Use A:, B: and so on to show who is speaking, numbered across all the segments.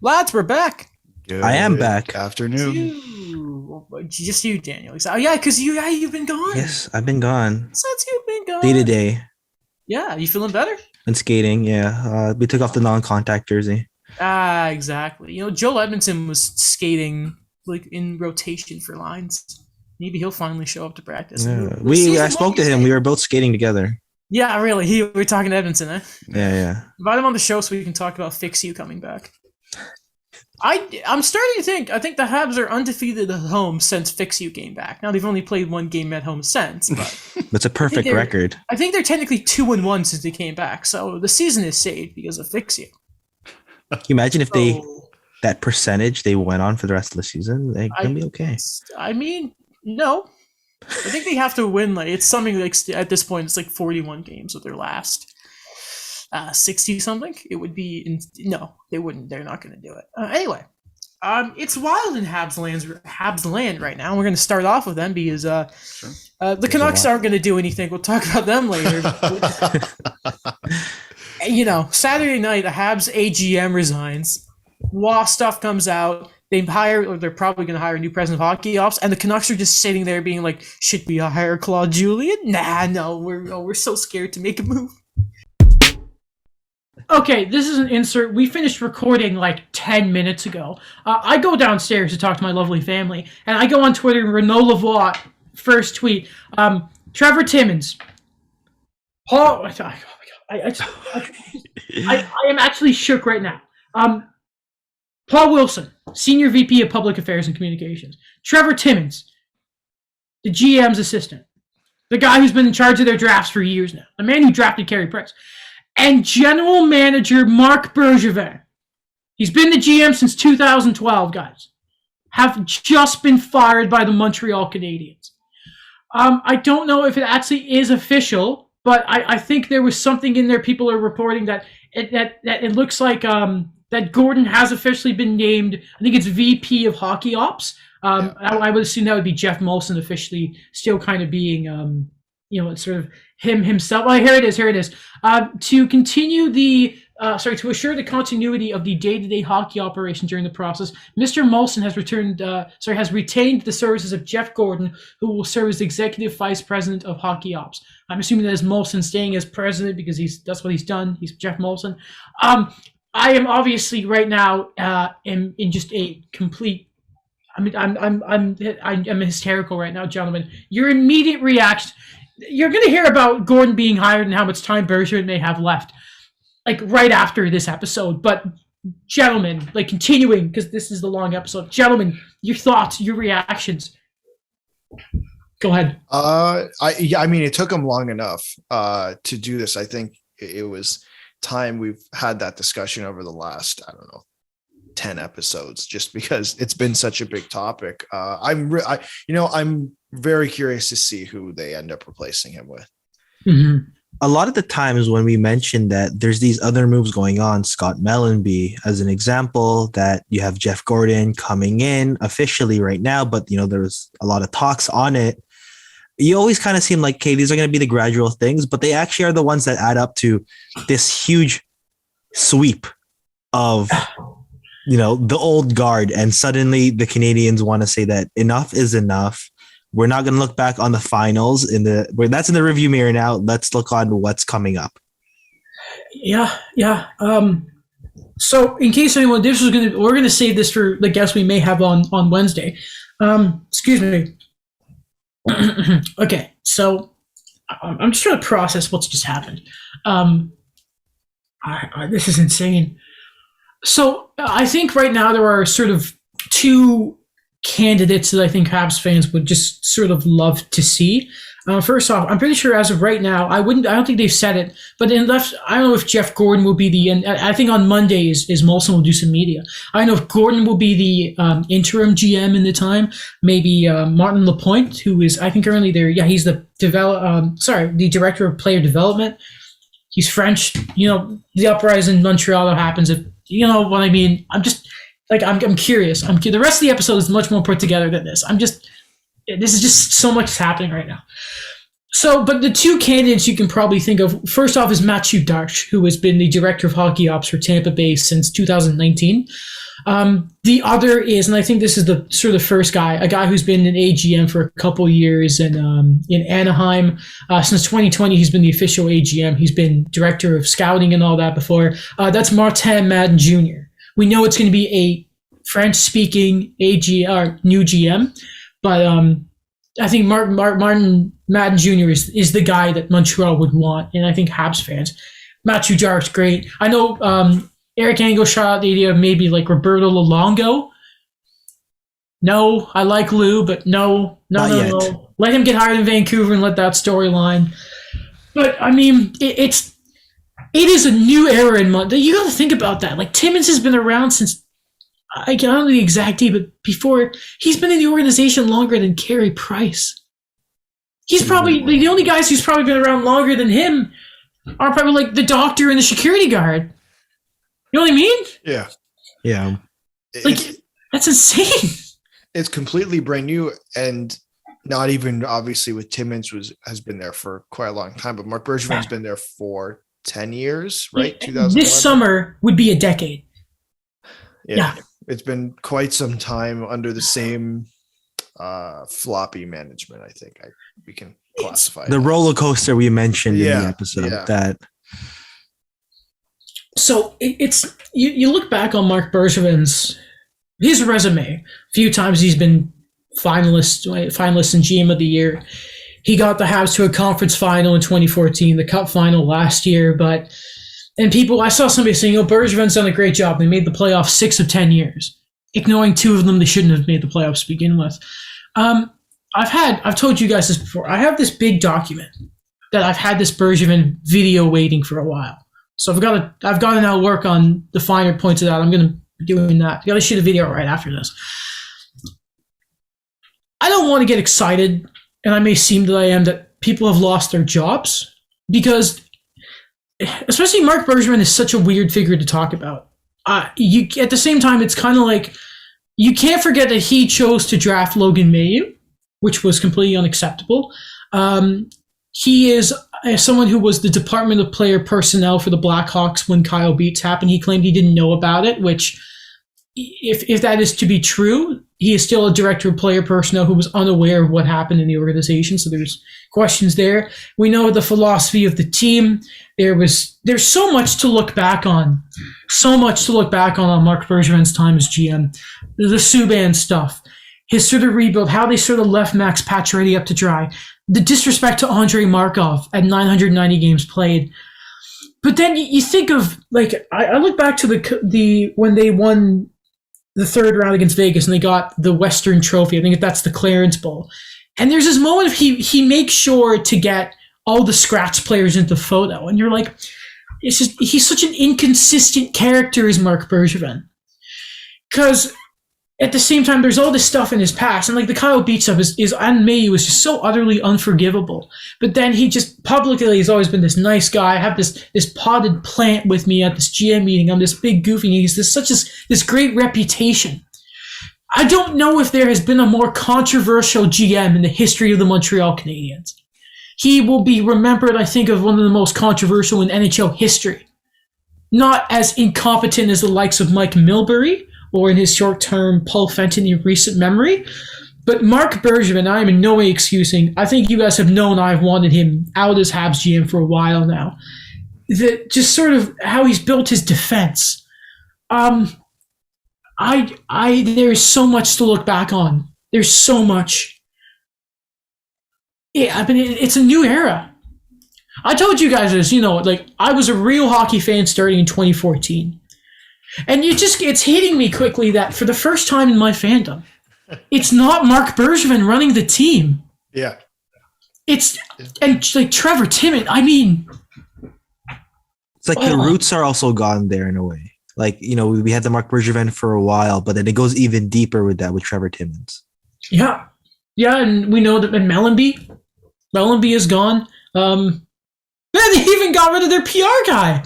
A: Lads, we're back.
B: Good
C: I am back.
B: Afternoon.
A: Just you, Daniel. Oh, yeah, because you've been gone.
C: Yes, I've been gone.
A: Since you've been gone.
C: Day to day.
A: Yeah, you feeling better?
C: And skating, yeah. We took off the non-contact jersey.
A: Ah, exactly. Joel Edmondson was skating like in rotation for lines. Maybe he'll finally show up to practice.
C: Yeah. I spoke to him. We were both skating together.
A: Yeah, really. We're talking to Edmondson, eh?
C: Yeah.
A: Invite him on the show so we can talk about Fix You coming back. I'm starting to think. I think the Habs are undefeated at home since Fix You came back. Now they've only played one game at home since, but
C: that's a perfect record.
A: I think they're technically 2-1 since they came back. So the season is saved because of Fix You.
C: Can you imagine if that percentage they went on for the rest of the season? They're gonna be okay.
A: I mean, no. I think they have to win. Like it's something like at this point, it's like 41 games of their last 60 something. It would be no, they wouldn't. They're not going to do it anyway. It's wild in Habs land right now. We're going to start off with them because the Canucks aren't going to do anything. We'll talk about them later. Saturday night, the Habs AGM resigns. Stuff comes out. They're probably going to hire a new president of hockey ops, and the Canucks are just sitting there being like, "Should we hire Claude Julien? Nah, no, we're so scared to make a move."
D: Okay, this is an insert. We finished recording like 10 minutes ago. I go downstairs to talk to my lovely family, and I go on Twitter, Renaud Lavoie, first tweet. Trevor Timmins. Oh my God. I am actually shook right now. Paul Wilson, Senior VP of Public Affairs and Communications. Trevor Timmins, the GM's assistant. The guy who's been in charge of their drafts for years now. The man who drafted Carey Price. And General Manager Marc Bergevin. He's been the GM since 2012, guys. Have just been fired by the Montreal Canadiens. I don't know if it actually is official, but I think there was something in there. People are reporting that it looks like that Gordon has officially been named. I think it's VP of Hockey Ops. I would assume that would be Jeff Molson officially still kind of being sort of himself. Oh, here it is. To continue to assure the continuity of the day-to-day hockey operation during the process, Mr. Molson has retained the services of Jeff Gordon, who will serve as Executive Vice President of Hockey Ops. I'm assuming that is Molson staying as president because that's what he's done. He's Jeff Molson. I am obviously right now in just a complete. I'm hysterical right now, gentlemen. Your immediate reaction. You're going to hear about Gordon being hired and how much time Bergevin may have left, like right after this episode. But gentlemen, like continuing, because this is the long episode. Gentlemen, your thoughts, your reactions. Go ahead.
B: It took him long enough to do this. I think it was time we've had that discussion over the last, 10 episodes, just because it's been such a big topic. I'm very curious to see who they end up replacing him with.
C: Mm-hmm. A lot of the times when we mention that there's these other moves going on, Scott Mellenbee as an example, that you have Jeff Gordon coming in officially right now, but there was a lot of talks on it. You always kind of seem like, okay, these are going to be the gradual things, but they actually are the ones that add up to this huge sweep of the old guard, and suddenly the Canadians want to say that enough is enough. We're not going to look back on the finals that's in the review mirror now. Let's look on what's coming up.
D: Yeah. So in case anyone, we're going to save this for the guests we may have on Wednesday. Excuse me. Okay. So I'm just trying to process what's just happened. This is insane. So I think right now there are sort of two candidates that I think Habs fans would just sort of love to see. First off, I'm pretty sure as of right now, I don't think they've said it, but I don't know if Jeff Gordon will be I think on Mondays is Molson will do some media. I don't know if Gordon will be the interim GM in the time. Maybe Martin Lapointe, who is I think currently there. Yeah, he's the the director of player development. He's French. The uprising in Montreal that happens if. You know what I mean? I'm just I'm curious. The rest of the episode is much more put together than this. This is just so much is happening right now. So, but the two candidates you can probably think of, first off is Mathieu Darche, who has been the director of hockey ops for Tampa Bay since 2019. The other is, and I think this is the sort of first guy, a guy who's been an AGM for a couple years in Anaheim. Since 2020, he's been the official AGM. He's been director of scouting and all that before. That's Martin Madden Jr. We know it's going to be a French-speaking new GM, but I think Martin Madden Jr. is the guy that Montreal would want, and I think Habs fans. Matthew Jarrett's great. I know Eric Engel shot out the idea of maybe like Roberto Luongo. No, I like Lou, but no. Let him get hired in Vancouver and let that storyline. But I mean, it is a new era in Montreal. You got to think about that. Like Timmins has been around since, I don't know the exact date, but before, he's been in the organization longer than Carey Price. He's probably the only guys who's probably been around longer than him are probably like the doctor and the security guard. You know what I mean?
B: Yeah.
C: Yeah.
D: Like, that's insane.
B: It's completely brand new, and not even obviously with Timmins has been there for quite a long time, but Marc Bergevin's been there for 10 years, right? 2011.
D: This summer would be a decade.
B: Yeah. It's been quite some time under the same floppy management, I think we can classify
C: the roller coaster we mentioned in the episode. That
D: so it's you look back on Marc Bergevin's his resume. A few times he's been finalist in GM of the year. He got the Habs to a conference final in 2014, the Cup final last year, I saw somebody saying, Bergevin's done a great job. They made the playoffs 6 of 10 years. Ignoring 2 of them, they shouldn't have made the playoffs to begin with. I've told you guys this before. I have this big document that I've had this Bergevin video waiting for a while. So I've got to now work on the finer points of that. I'm going to be doing that. I got to shoot a video right after this. I don't want to get excited, and I may seem that I am, that people have lost their jobs, because especially Marc Bergevin is such a weird figure to talk about. At the same time, it's kind of like you can't forget that he chose to draft Logan Mailloux, which was completely unacceptable. He is someone who was the Department of Player Personnel for the Blackhawks when Kyle Beats happened. He claimed he didn't know about it, which, if that is to be true, he is still a director of player personnel who was unaware of what happened in the organization. So there's questions there. We know the philosophy of the team. There's so much to look back on. So much to look back on Marc Bergevin's time as GM. The Subban stuff. His sort of rebuild, how they sort of left Max Pacioretty up to dry. The disrespect to Andrei Markov at 990 games played. But then you think of, like, I look back to the when they won the third round against Vegas and they got the Western Trophy. I think that's the Clarence Bowl. And there's this moment of he makes sure to get all the scratch players into the photo. And you're like, it's just, he's such an inconsistent character as Marc Bergevin. Because at the same time, there's all this stuff in his past. And like the Kyle Beats stuff and Mayu was just so utterly unforgivable. But then he just publicly has always been this nice guy. I have this potted plant with me at this GM meeting. I'm this big goofy. He's this great reputation. I don't know if there has been a more controversial GM in the history of the Montreal Canadiens. He will be remembered, I think, of one of the most controversial in NHL history. Not as incompetent as the likes of Mike Milbury, or in his short term, Paul Fenton in recent memory. But Marc Bergevin, I am in no way excusing. I think you guys have known I've wanted him out as Habs GM for a while now. Just sort of how he's built his defense. There's so much to look back on. There's so much. Yeah, I mean, it's a new era. I told you guys this, like, I was a real hockey fan starting in 2014. And it's hitting me quickly that for the first time in my fandom, it's not Marc Bergevin running the team.
B: Yeah.
D: And like Trevor Timmins, I mean.
C: It's like the roots are also gone there in a way. Like, we had the Marc Bergevin for a while, but then it goes even deeper with that with Trevor Timmins.
D: Yeah. Yeah, and we know that Mellenbee is gone. They even got rid of their PR guy.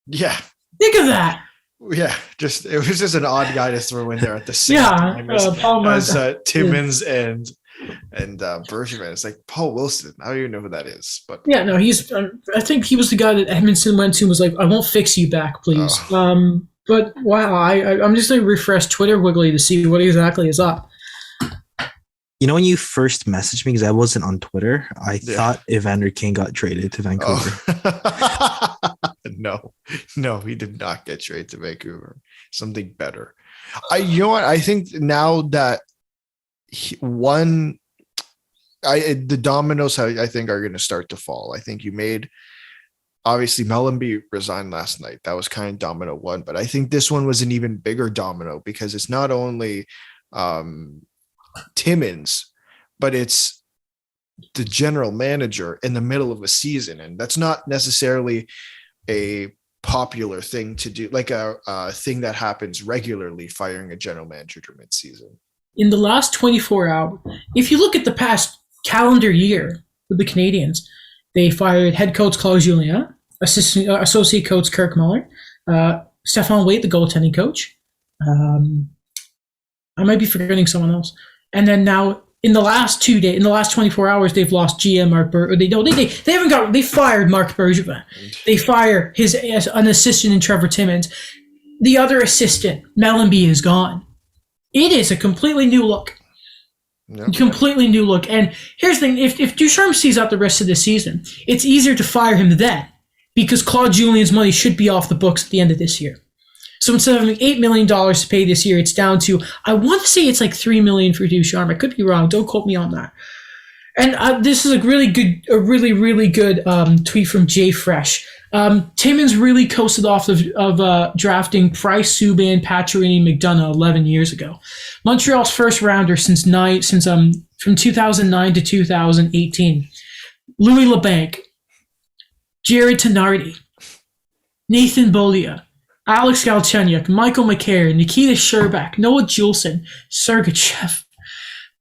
B: Yeah.
D: Think of that.
B: Yeah, it was just an odd guy to throw in there at the same time as Timmins and Bergevin. It's like Paul Wilson. I don't even know who that is, but
D: yeah, no, he's. I think he was the guy that Edmondson went to and was like, "I won't fix you back, please." But wow, I'm just going to refresh Twitter Wiggly to see what exactly is up.
C: You know, when you first messaged me, because I wasn't on Twitter, I thought Evander Kane got traded to Vancouver.
B: Oh. No, he did not get traded to Vancouver. Something better. You know what? I think now that the dominoes, I think, are going to start to fall. I think obviously Mellenbee resigned last night. That was kind of domino one, but I think this one was an even bigger domino because it's not only Timmins, but it's the general manager in the middle of a season. And that's not necessarily a popular thing to do, like a thing that happens regularly, firing a general manager during mid-season.
D: In the last 24 hours, if you look at the past calendar year with the Canadians, they fired head coach Claude Julien, associate coach Kirk Muller, Stefan Waite, the goaltending coach. I might be forgetting someone else. And then now in the last 24 hours, they've lost GM Marc Bergevin. They fired Marc Bergevin. They fire an assistant in Trevor Timmins. The other assistant, Mellenbee, is gone. It is a completely new look.
B: Yep.
D: Completely new look. And here's the thing, if Ducharme sees out the rest of the season, it's easier to fire him then because Claude Julien's money should be off the books at the end of this year. So instead of having $8 million to pay this year, it's down to, I want to say it's like $3 million for Ducharme. I could be wrong. Don't quote me on that. And this is a really good tweet from Jay Fresh. Timmins really coasted off of drafting Price, Subban, Pacioretty, McDonough 11 years ago. Montreal's first rounder since from 2009 to 2018. Louis LeBanc, Jared Tenardi, Nathan Beaulieu, Alex Galchenyuk, Michael McCarron, Nikita Sherbak, Noah Juleson, Sergachev,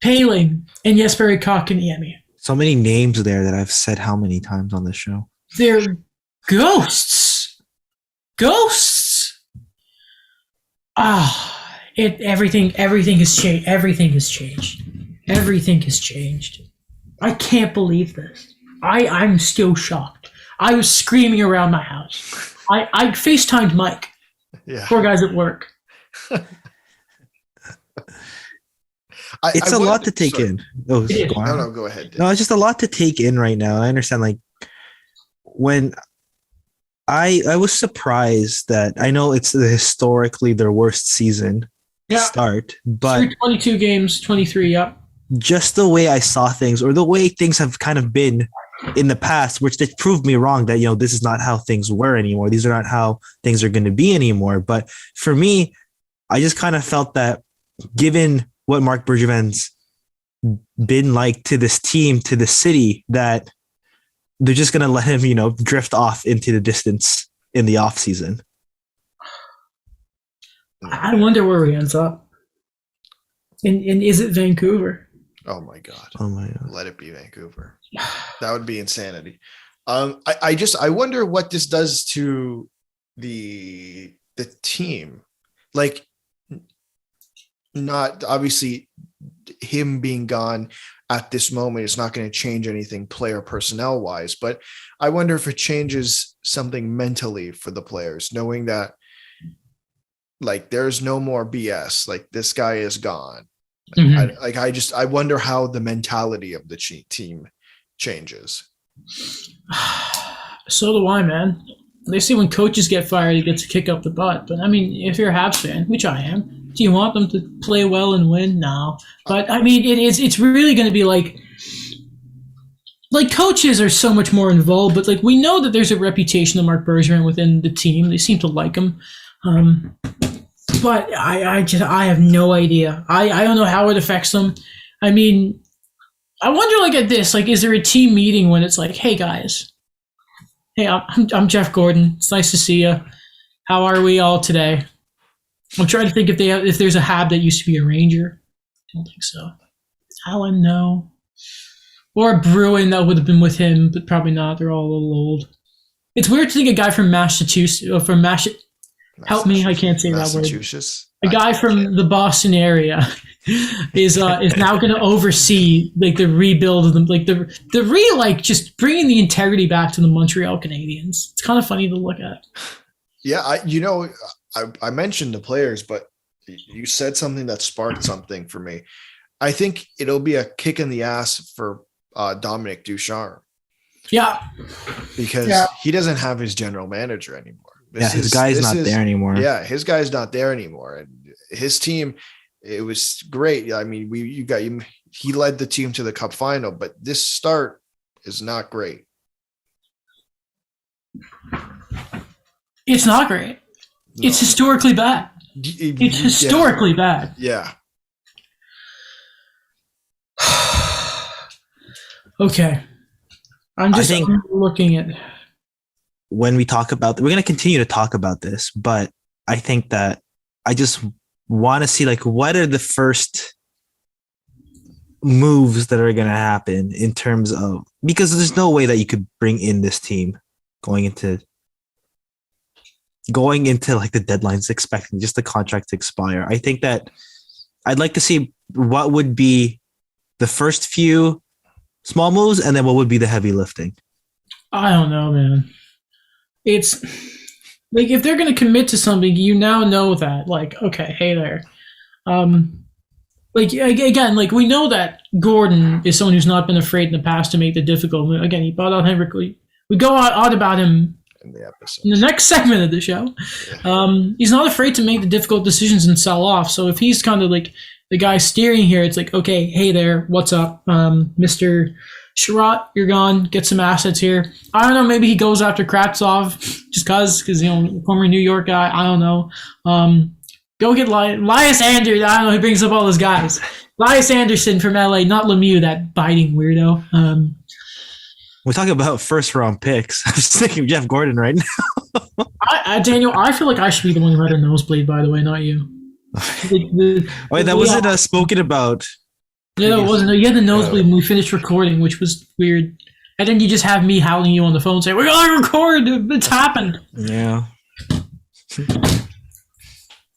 D: Paling, and Jesper Kotkaniemi.
C: So many names there that I've said how many times on this show.
D: They're ghosts. Ghosts. Everything has changed. Everything has changed. Everything has changed. I can't believe this. I'm still shocked. I was screaming around my house. I FaceTimed Mike.
B: Yeah.
D: Poor guys at work.
C: It's a lot to take in. Oh,
B: no, go ahead.
C: No, it's just a lot to take in right now. I understand, like, when I was surprised that I know it's historically their worst season start, but
D: 22 games, 23, yep.
C: Just the way I saw things, or the way things have kind of been in the past, which they proved me wrong that, this is not how things were anymore. These are not how things are going to be anymore. But for me, I just kind of felt that given what Marc Bergevin's been like to this team, to the city, that they're just going to let him, drift off into the distance in the off season.
D: I wonder where he ends up. And is it Vancouver?
B: Oh my God.
C: Let
B: it be Vancouver. That would be insanity. I wonder what this does to the team. Like, not obviously him being gone at this moment is not going to change anything player personnel wise, but I wonder if it changes something mentally for the players, knowing that, like, there's no more BS. Like, this guy is gone.
D: Mm-hmm.
B: I wonder how the mentality of the team changes.
D: So do I, man. They say when coaches get fired, he gets a kick up the butt. But I mean, if you're a Habs fan, which I am, do you want them to play well and win? No. But I mean, it's really going to be like coaches are so much more involved. But like, we know that there's a reputation of Marc Bergevin within the team. They seem to like him. But I have no idea. I don't know how it affects them. I mean, I wonder, like, at this, like, is there a team meeting when it's like, hey guys, hey, I'm Jeff Gordon. It's nice to see you. How are we all today? I'm trying to think if there's a Hab that used to be a Ranger. I don't think so. Allen, no. Or a Bruin that would have been with him, but probably not. They're all a little old. It's weird to think a guy from Massachusetts, help me, I can't say that word. A guy from the Boston area is now going to oversee, like, the rebuild of them, like just bringing the integrity back to the Montreal Canadiens. It's kind of funny to look at.
B: Yeah, I mentioned the players, but you said something that sparked something for me. I think it'll be a kick in the ass for Dominic Ducharme.
D: Yeah.
B: Because he doesn't have his general manager anymore.
C: His guy's not there anymore.
B: Yeah, his guy's not there anymore. And his team, it was great. I mean, he led the team to the cup final, but this start is not great.
D: It's not great. No. It's historically bad. It's historically bad.
B: Yeah.
D: Okay. I'm looking at
C: when we talk about, we're going to continue to talk about this, but I think that I just want to see like, what are the first moves that are going to happen in terms of, because there's no way that you could bring in this team going into like the deadlines, expecting just the contract to expire. I think that I'd like to see what would be the first few small moves, and then what would be the heavy lifting?
D: I don't know, man. It's like if they're going to commit to something, you now know that. Like, okay, hey there. Like again, like we know that Gordon is someone who's not been afraid in the past to make the difficult move. Again, he bought out Henrik. We go out about him in the next segment of the show. He's not afraid to make the difficult decisions and sell off. So if he's kind of like the guy steering here, it's like, okay, hey there, what's up, Mr. Sherratt, you're gone, get some assets here. I don't know, maybe he goes after Kravtsov just because, you know, former New York guy, I don't know. Go get Elias Anderson, I don't know, he brings up all those guys. Elias Anderson from LA, not Lemieux, that biting weirdo.
C: We're talking about first round picks. I'm just thinking of Jeff Gordon right now.
D: Daniel, I feel like I should be the one who had a nosebleed, by the way, not you.
C: Wait, that wasn't spoken about.
D: Yeah, no, it wasn't. You had the nosebleed when we finished recording, which was weird. And then you just have me howling you on the phone saying, "We're gonna record. It's happened."
C: Yeah.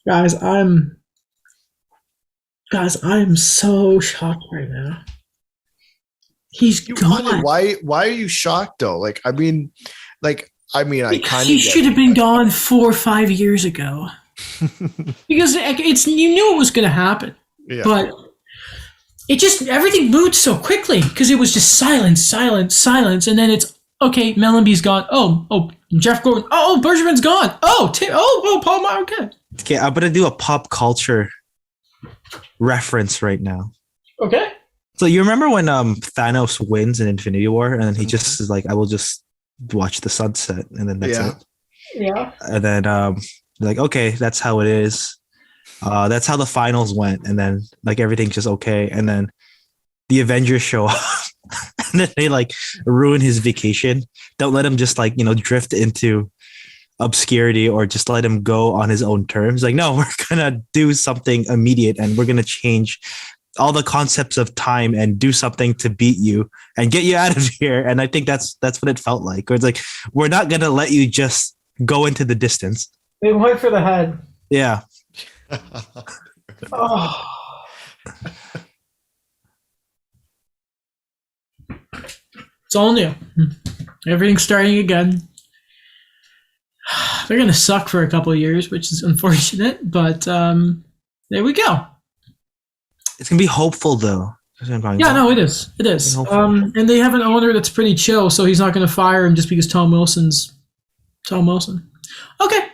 D: Guys, I'm so shocked right now. He's gone.
B: Why are you shocked though? Like, I mean, I kind of.
D: He should have been gone 4 or 5 years ago. Because you knew it was going to happen, but it just everything moved so quickly because it was just silence, and then it's okay. Mellenbee's gone. Oh, Jeff Gordon. Oh, Bergevin's gone. Paul Meyer.
C: Okay, I'm gonna do a pop culture reference right now.
D: Okay.
C: So you remember when Thanos wins in Infinity War, and then he just is like, "I will just watch the sunset," and then that's it.
D: Yeah.
C: And then like, okay, that's how it is. That's how the finals went, and then like everything's just okay, and then the Avengers show up, and then they like ruin his vacation. Don't let him just like, you know, drift into obscurity, or just let him go on his own terms. Like, no, we're gonna do something immediate, and we're gonna change all the concepts of time and do something to beat you and get you out of here. And I think that's what it felt like. Or it's like, we're not gonna let you just go into the distance.
D: They went for the head.
C: Yeah.
D: Oh. It's all new. Everything's starting again. They're going to suck for a couple of years, which is unfortunate, but there we go.
C: It's going to be hopeful, though.
D: Yeah, no, it is. It is. And they have an owner that's pretty chill, so he's not going to fire him just because Tom Wilson's Tom Wilson. Okay.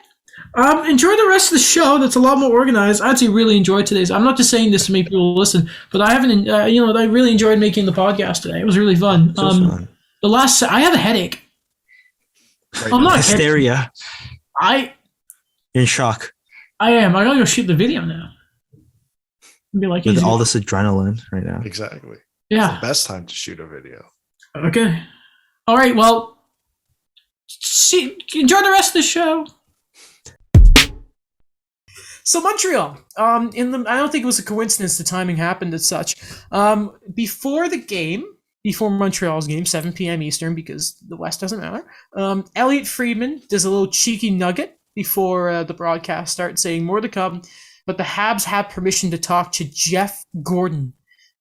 D: Enjoy the rest of the show. That's a lot more organized. I actually really enjoyed today's. I'm not just saying this to make people listen, but I haven't. I really enjoyed making the podcast today. It was really fun.
C: Fun.
D: I have a headache.
B: Right.
D: I'm not
C: hysteria.
D: You're
C: in shock.
D: I am. I gotta go shoot the video now. Be like,
C: with all this adrenaline right now.
B: Exactly.
D: Yeah.
B: It's the best time to shoot a video.
D: Okay. All right. Well, enjoy the rest of the show. So Montreal, I don't think it was a coincidence the timing happened as such. Before Montreal's game, 7 p.m. Eastern, because the West doesn't matter, Elliot Friedman does a little cheeky nugget before the broadcast starts, saying more to come, but the Habs have permission to talk to Jeff Gordon.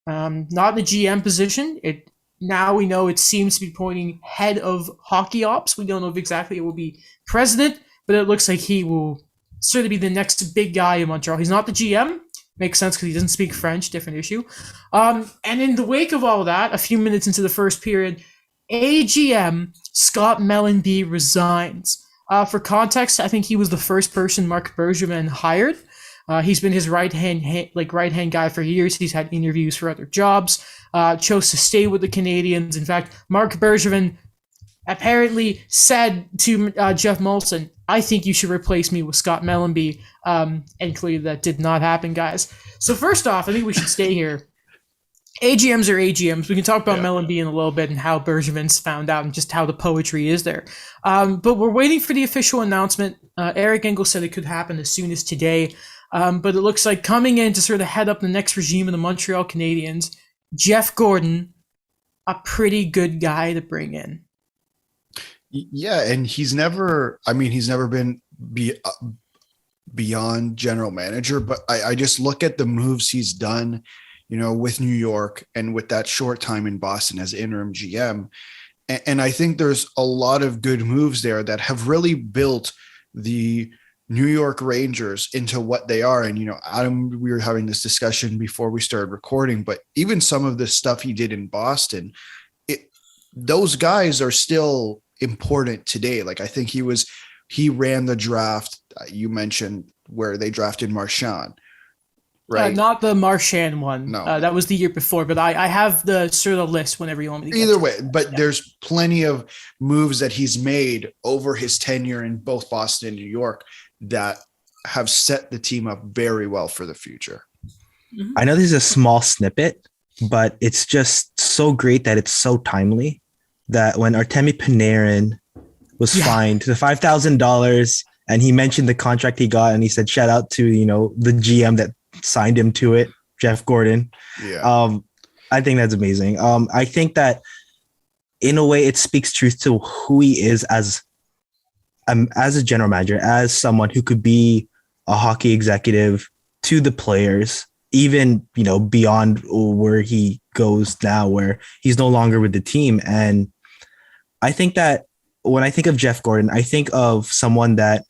D: Not in the GM position. Now we know it seems to be pointing head of hockey ops. We don't know if exactly it will be president, but it looks like he will
A: sort of be the next big guy in Montreal. He's not the GM. Makes sense because he doesn't speak French, different issue. And in the wake of all that, a few minutes into the first period, AGM Scott Mellenbee resigns. For context, I think he was the first person Marc Bergevin hired. He's been his right hand guy for years. He's had interviews for other jobs. Chose to stay with the Canadiens. In fact, Marc Bergevin apparently said to Jeff Molson, "I think you should replace me with Scott Mellenbee." And clearly that did not happen, guys. So first off, I think we should stay here. AGMs are AGMs. We can talk about Mellenbee in a little bit and how Bergevin's found out and just how the poetry is there. But we're waiting for the official announcement. Eric Engel said it could happen as soon as today. But it looks like coming in to sort of head up the next regime of the Montreal Canadiens, Jeff Gordon, a pretty good guy to bring in.
B: Yeah, and he's never been beyond general manager, but I just look at the moves he's done, with New York and with that short time in Boston as interim GM. And I think there's a lot of good moves there that have really built the New York Rangers into what they are. And, Adam, we were having this discussion before we started recording, but even some of the stuff he did in Boston, those guys are still important today. Like, I think he ran the draft you mentioned where they drafted Marchand, right?
A: Not the Marchand one.
B: No,
A: that was the year before, but I have the sort of list whenever you want me to.
B: Either way, but there's plenty of moves that he's made over his tenure in both Boston and New York that have set the team up very well for the future.
C: I know this is a small snippet, but it's just so great that it's so timely that when Artemi Panarin was fined the $5,000 and he mentioned the contract he got and he said, shout out to, the GM that signed him to it, Jeff Gordon.
B: Yeah.
C: I think that's amazing. I think that in a way it speaks truth to who he is as a general manager, as someone who could be a hockey executive to the players, even, beyond where he goes now, where he's no longer with the team. And I think that when I think of Jeff Gordon, I think of someone that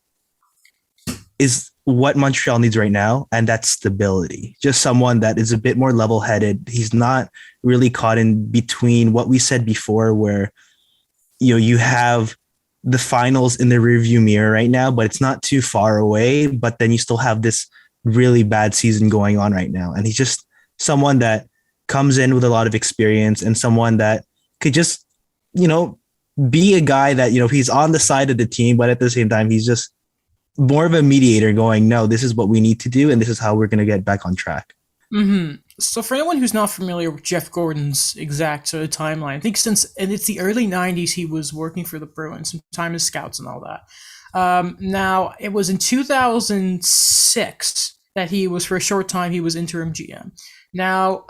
C: is what Montreal needs right now, and that's stability. Just someone that is a bit more level-headed. He's not really caught in between what we said before, where you have the finals in the rearview mirror right now, but it's not too far away. But then you still have this really bad season going on right now, and he's just someone that comes in with a lot of experience and someone that could just be a guy that he's on the side of the team, but at the same time he's just more of a mediator going, no, this is what we need to do, and this is how we're going to get back on track.
A: Mm-hmm. So for anyone who's not familiar with Jeff Gordon's exact sort of timeline, I think and it's the early 90s, he was working for the Bruins, some time as scouts and all that. Now, it was in 2006 that he was, for a short time, he was interim GM. Now,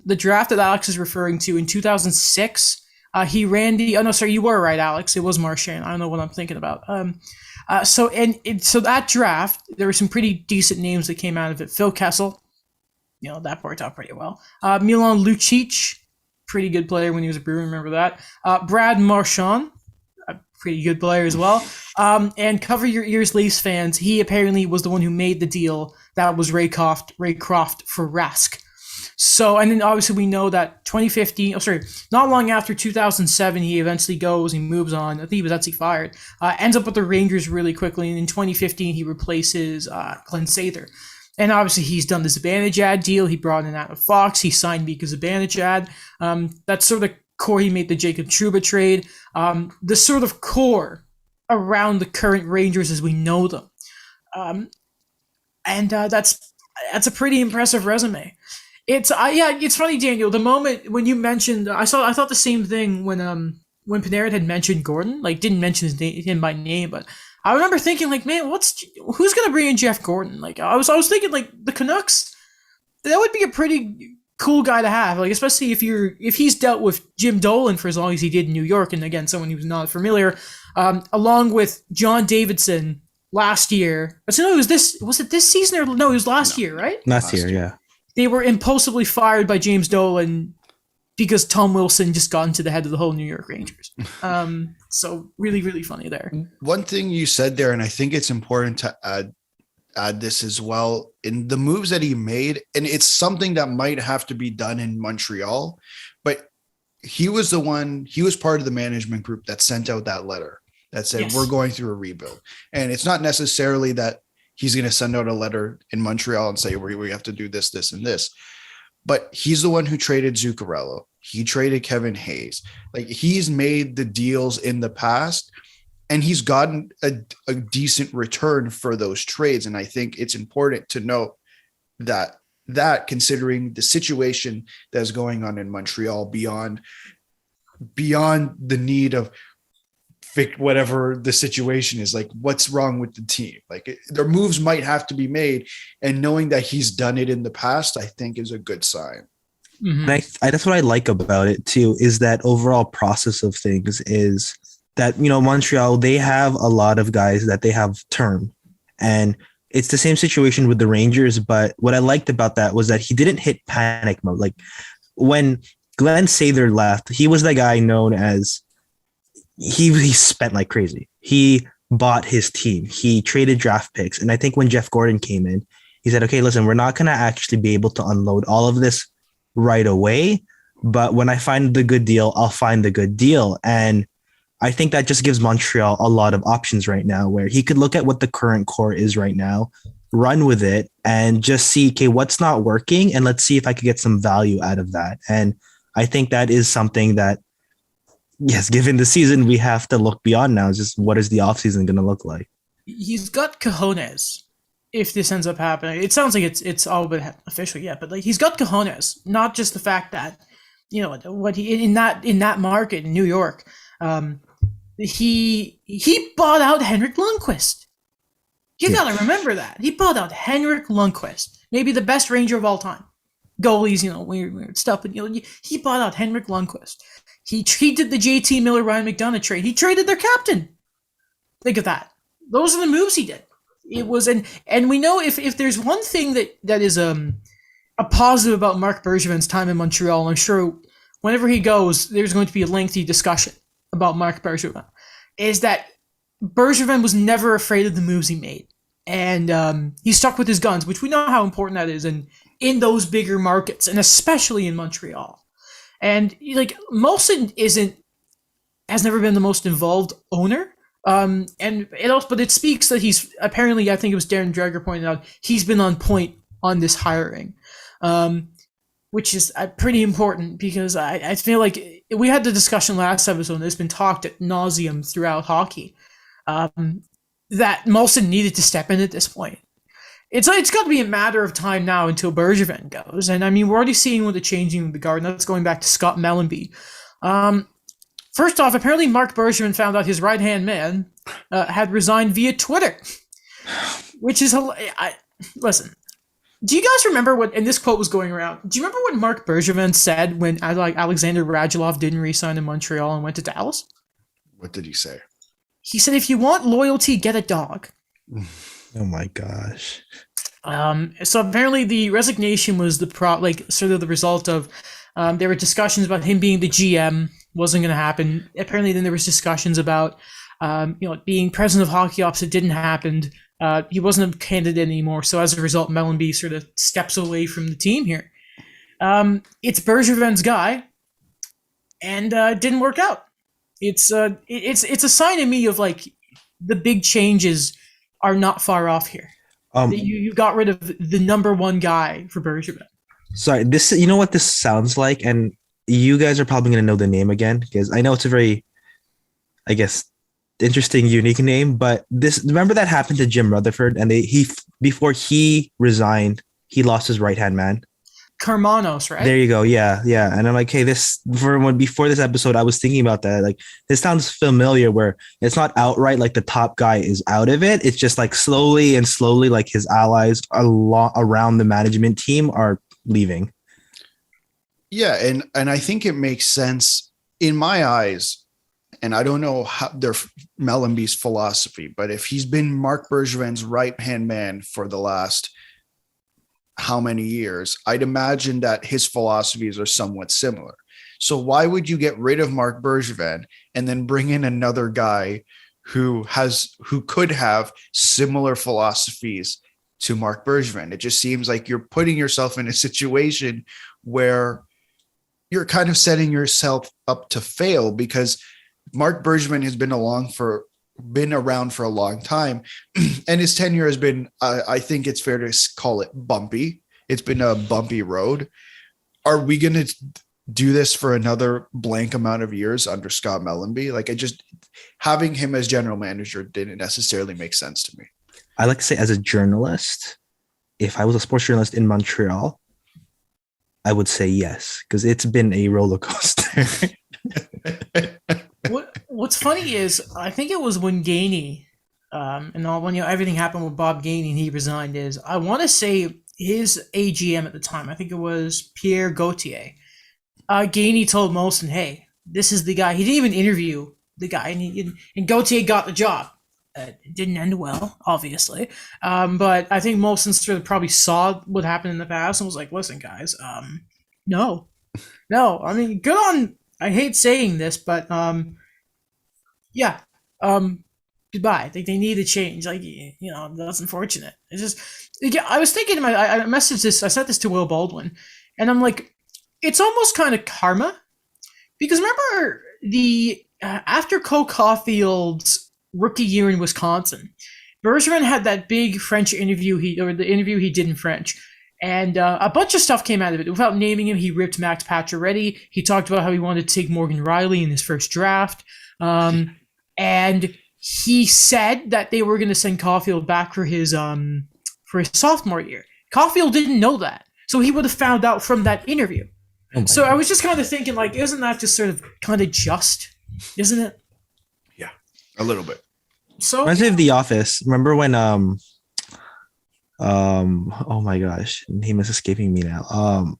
A: the draft that Alex is referring to in 2006, he ran you were right, Alex. It was Marchand. I don't know what I'm thinking about. So that draft, there were some pretty decent names that came out of it. Phil Kessel, that worked out pretty well. Milan Lucic, pretty good player when he was a Bruin, remember that. Brad Marchand, a pretty good player as well. And cover your ears, Leafs fans, he apparently was the one who made the deal that was Ray Croft for Rask. So, and then obviously we know that not long after 2007, he eventually goes, he moves on. I think he was actually fired. Ends up with the Rangers really quickly. And in 2015, he replaces Glenn Sather. And obviously he's done the Zibanejad deal. He brought in Adam Fox. He signed Mika Zibanejad. That's sort of the core. He made the Jacob Trouba trade. The sort of core around the current Rangers as we know them. That's a pretty impressive resume. It's funny, Daniel. The moment when you mentioned, I thought the same thing when Panarin had mentioned Gordon, like didn't mention him by name, but I remember thinking like, man, who's gonna bring in Jeff Gordon? Like I was thinking like the Canucks, that would be a pretty cool guy to have, like especially if he's dealt with Jim Dolan for as long as he did in New York, and again someone who's not familiar, along with John Davidson last year. So no, was it this season or no? It was last year, right?
C: Last year, yeah.
A: They were impulsively fired by James Dolan because Tom Wilson just got into the head of the whole New York Rangers. So really, really funny there.
B: One thing you said there, and I think it's important to add add this as well. In the moves that he made, and it's something that might have to be done in Montreal, but he was part of the management group that sent out that letter that said,
A: Yes.
B: we're going through a rebuild. And it's not necessarily that he's going to send out a letter in Montreal and say, we have to do this, this, and this. But he's the one who traded Zuccarello. He traded Kevin Hayes. Like, he's made the deals in the past, and he's gotten a decent return for those trades. And I think it's important to note that considering the situation that's going on in Montreal beyond the need of whatever the situation is, like what's wrong with the team, like their moves might have to be made, and knowing that he's done it in the past, I think is a good sign.
C: And that's what I like about it too, is that overall process of things is that, Montreal, they have a lot of guys that they have term, and it's the same situation with the Rangers. But what I liked about that was that he didn't hit panic mode. Like when Glenn Sather left, he was the guy known as he spent like crazy. He bought his team. He traded draft picks. And I think when Jeff Gordon came in, he said, okay, listen, we're not going to actually be able to unload all of this right away. But when I find the good deal, I'll find the good deal. And I think that just gives Montreal a lot of options right now, where he could look at what the current core is right now, run with it, and just see, okay, what's not working, and let's see if I could get some value out of that. And I think that is something that, yes, given the season, we have to look beyond now. It's just, what is the offseason going to look like?
A: He's got cojones if this ends up happening. It sounds like it's all but official yet, but like he's got cojones, not just the fact that, what he in that market in New York, he bought out Henrik Lundqvist. You gotta remember that. He bought out Henrik Lundqvist, maybe the best Ranger of all time. Goalies, weird stuff, but he bought out Henrik Lundqvist. He did the JT Miller Ryan McDonough trade. He traded their captain. Think of that. Those are the moves he did. It was and we know if there's one thing that is a positive about Marc Bergevin's time in Montreal, I'm sure whenever he goes, there's going to be a lengthy discussion about Marc Bergevin, is that Bergevin was never afraid of the moves he made. And he stuck with his guns, which we know how important that is in those bigger markets, and especially in Montreal. And like Molson has never been the most involved owner. And but it speaks that he's apparently, I think it was Darren Dreger pointed out, he's been on point on this hiring, which is pretty important, because I feel like we had the discussion last episode, and it's been talked ad nauseum throughout hockey, that Molson needed to step in at this point. It's got to be a matter of time now until Bergevin goes. And I mean, we're already seeing with the changing of the guard. That's going back to Scott Mellenbee. First off, apparently Marc Bergevin found out his right-hand man had resigned via Twitter, which is listen. Do you guys remember what? And this quote was going around. Do you remember what Marc Bergevin said when Alexander Radulov didn't re-sign in Montreal and went to Dallas?
B: What did he say?
A: He said, "If you want loyalty, get a dog."
C: Oh my gosh.
A: So apparently the resignation was sort of the result of there were discussions about him being the GM. Wasn't going to happen. Apparently then there was discussions about being president of hockey ops. It didn't happen. He wasn't a candidate anymore. So as a result, Mellenbee sort of steps away from the team here. It's Bergevin's guy, and it didn't work out. It's a sign to me of like the big changes are not far off here. You got rid of the number one guy for Bergevin.
C: Sorry, you know what this sounds like, and you guys are probably going to know the name again, because I know it's a very, I guess, interesting, unique name. But remember that happened to Jim Rutherford, and before he resigned, he lost his right hand man.
A: Karmanos, right?
C: There you go. Yeah. And I'm like, hey, before this episode, I was thinking about that. Like, this sounds familiar, where it's not outright like the top guy is out of it. It's just like slowly, like his allies around the management team are leaving.
B: Yeah, and I think it makes sense in my eyes, and I don't know how their Mellenbee's philosophy, but if he's been Marc Bergevin's right-hand man for the last how many years, I'd imagine that his philosophies are somewhat similar. So why would you get rid of Marc Bergevin and then bring in another guy who could have similar philosophies to Marc Bergevin. It just seems like you're putting yourself in a situation where you're kind of setting yourself up to fail, because Marc Bergevin has been around for a long time, and his tenure has been, I think it's fair to call it bumpy. It's been a bumpy road. Are we going to do this for another blank amount of years under Scott Mellenbee? Like, having him as general manager didn't necessarily make sense to me.
C: I like to say, as a journalist, if I was a sports journalist in Montreal, I would say yes, because it's been a roller coaster.
A: What's funny is, I think it was when Gainey, and all, when everything happened with Bob Gainey and he resigned, is I want to say his AGM at the time, I think it was Pierre Gauthier. Gainey told Molson, "Hey, this is the guy." He didn't even interview the guy, and Gauthier got the job. It didn't end well, obviously, but I think Molson sort of probably saw what happened in the past and was like, "Listen, guys, no. I mean, good on." I hate saying this, but yeah, goodbye. I think they need a change. Like, that's unfortunate. It's just, I was thinking, I messaged this, I sent this to Will Baldwin, and I'm like, it's almost kind of karma, because remember after Cole Caulfield's rookie year in Wisconsin, Bergeron had that big French interview the interview he did in French. And a bunch of stuff came out of it. Without naming him, he ripped Max Pacioretty. He talked about how he wanted to take Morgan Riley in his first draft. And he said that they were going to send Caulfield back for his sophomore year. Caulfield didn't know that. So he would have found out from that interview. So I was just kind of thinking, like, isn't that just sort of kind of just? Isn't it?
B: Yeah, a little bit.
A: So
C: reminds me of The Office. Remember when oh my gosh, name is escaping me now.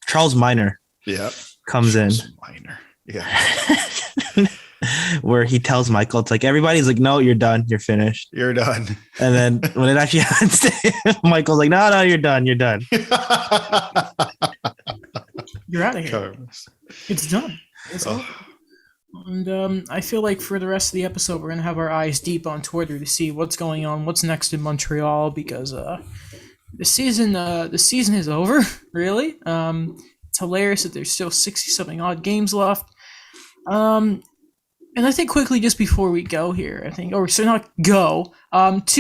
C: Charles Minor comes
B: Charles
C: in.
B: Minor. Yeah.
C: Where he tells Michael, it's like, everybody's like, "No, you're done. You're finished.
B: You're done."
C: And then when it actually happens to him, Michael's like, "No, you're done. You're done."
A: You're out of here. It's done. It's over. And I feel like for the rest of the episode, we're going to have our eyes deep on Twitter to see what's going on, what's next in Montreal, because the season is over, really. It's hilarious that there's still 60-something odd games left. And I think quickly, just before we go here, 2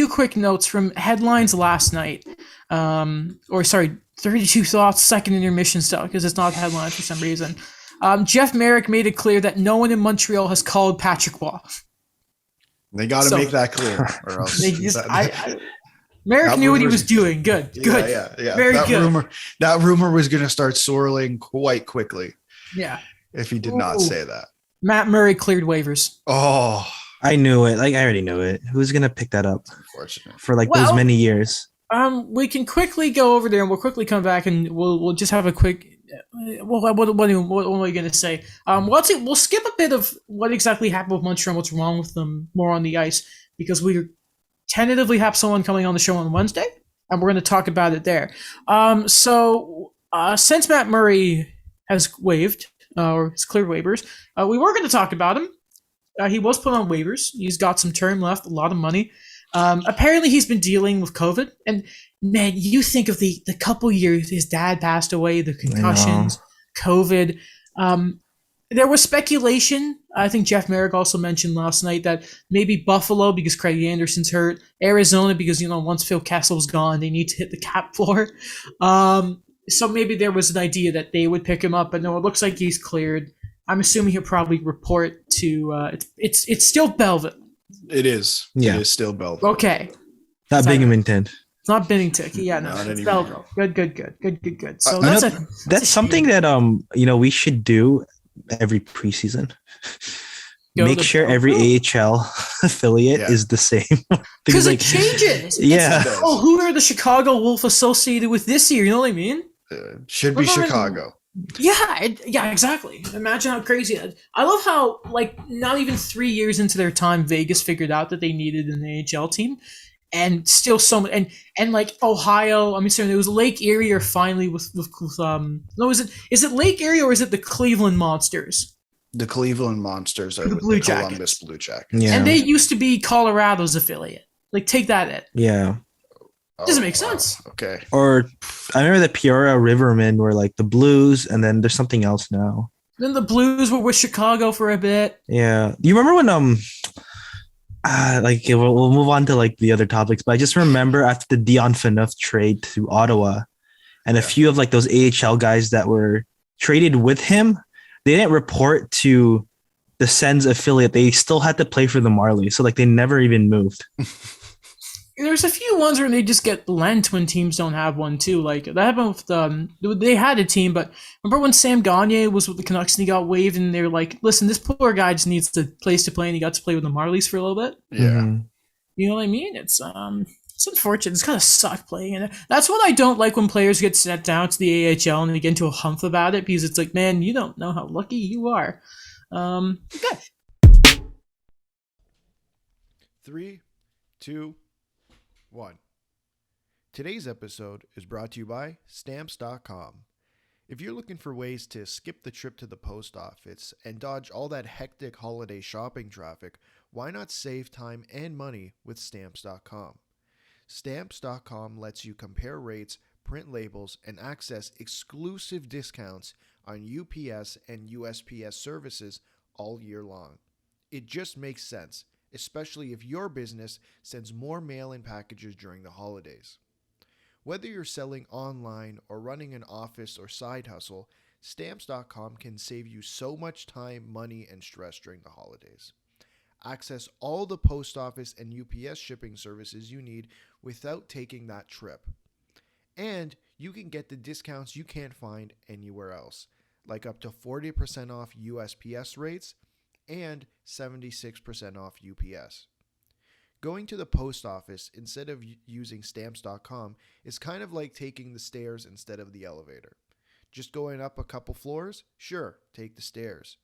A: quick notes from headlines last night. 32 Thoughts, second intermission stuff, because it's not headlines for some reason. Jeff Marek made it clear that no one in Montreal has called Patrick Waugh.
B: They got to make that clear, or else
A: Marek knew what he was doing. Good.
B: Yeah.
A: Very
B: good. That rumor was going to start swirling quite quickly.
A: Yeah.
B: If he did not say that.
A: Matt Murray cleared waivers.
B: Oh,
C: I knew it. Like, I already knew it. Who's gonna pick that up?
B: Unfortunate.
C: For those many years.
A: We can quickly go over there, and we'll quickly come back, and we'll just have a quick. What am I going to say? We'll skip a bit of what exactly happened with Montreal, what's wrong with them, more on the ice, because we tentatively have someone coming on the show on Wednesday, and we're going to talk about it there. Since Matt Murray has waived, or has cleared waivers, we were going to talk about him. He was put on waivers. He's got some term left, a lot of money. Apparently he's been dealing with COVID, and man, you think of the couple years his dad passed away, the concussions, COVID. There was speculation. I think Jeff Marek also mentioned last night that maybe Buffalo because Craig Anderson's hurt, Arizona because once Phil Kessel's gone, they need to hit the cap floor. So maybe there was an idea that they would pick him up, but no, it looks like he's cleared. I'm assuming he'll probably report to. It's still Belleville.
B: It is.
C: Yeah.
B: It is still Belleville.
A: Okay.
C: Not Binghamton.
A: It's not Bennington. Yeah, no, it's Belleville. Good. So
C: that's something that we should do every preseason. Make sure every AHL affiliate is the same.
A: Because it changes.
C: Yeah.
A: Who are the Chicago Wolf associated with this year? You know what I mean?
B: Should be Chicago.
A: Yeah, exactly. Imagine how crazy that is. I love how, not even 3 years into their time, Vegas figured out that they needed an AHL team, and still so much. And Ohio, sorry, it was Lake Erie or finally with no, is it Lake Erie or is it the Cleveland Monsters?
B: The Cleveland Monsters are
A: the
B: with the Columbus Blue Jackets.
C: Yeah.
A: And they used to be Colorado's affiliate. Take that in.
C: Yeah.
A: Doesn't make sense.
B: Okay.
C: Or I remember the Peoria Rivermen were like the Blues, and then there's something else now.
A: Then the Blues were with Chicago for a bit.
C: Yeah. You remember when we'll move on to like the other topics, but I just remember after the Dion Phaneuf trade to Ottawa, and a few of like those AHL guys that were traded with him, they didn't report to the Sens affiliate. They still had to play for the Marlies, so like they never even moved.
A: There's a few ones where they just get lent when teams don't have one too. Like that happened with they had a team, but remember when Sam Gagner was with the Canucks and he got waived, and they're like, "Listen, this poor guy just needs a place to play," and he got to play with the Marlies for a little bit.
B: Yeah.
C: Mm-hmm.
A: You know what I mean? It's unfortunate. It's kind of suck playing, and that's what I don't like when players get sent down to the AHL and they get into a humph about it, because it's like, man, you don't know how lucky you are. Okay.
B: 3, 2, 1. Today's episode is brought to you by Stamps.com. If you're looking for ways to skip the trip to the post office and dodge all that hectic holiday shopping traffic, why not save time and money with Stamps.com? Stamps.com lets you compare rates, print labels, and access exclusive discounts on UPS and USPS services all year long. It just makes sense, especially if your business sends more mail-in packages during the holidays. Whether you're selling online or running an office or side hustle, Stamps.com can save you so much time, money, and stress during the holidays. Access all the post office and UPS shipping services you need without taking that trip. And you can get the discounts you can't find anywhere else, like up to 40% off USPS rates and 76% off UPS. Going to the post office instead of using Stamps.com is kind of like taking the stairs instead of the elevator. Just going up a couple floors? Sure, take the stairs.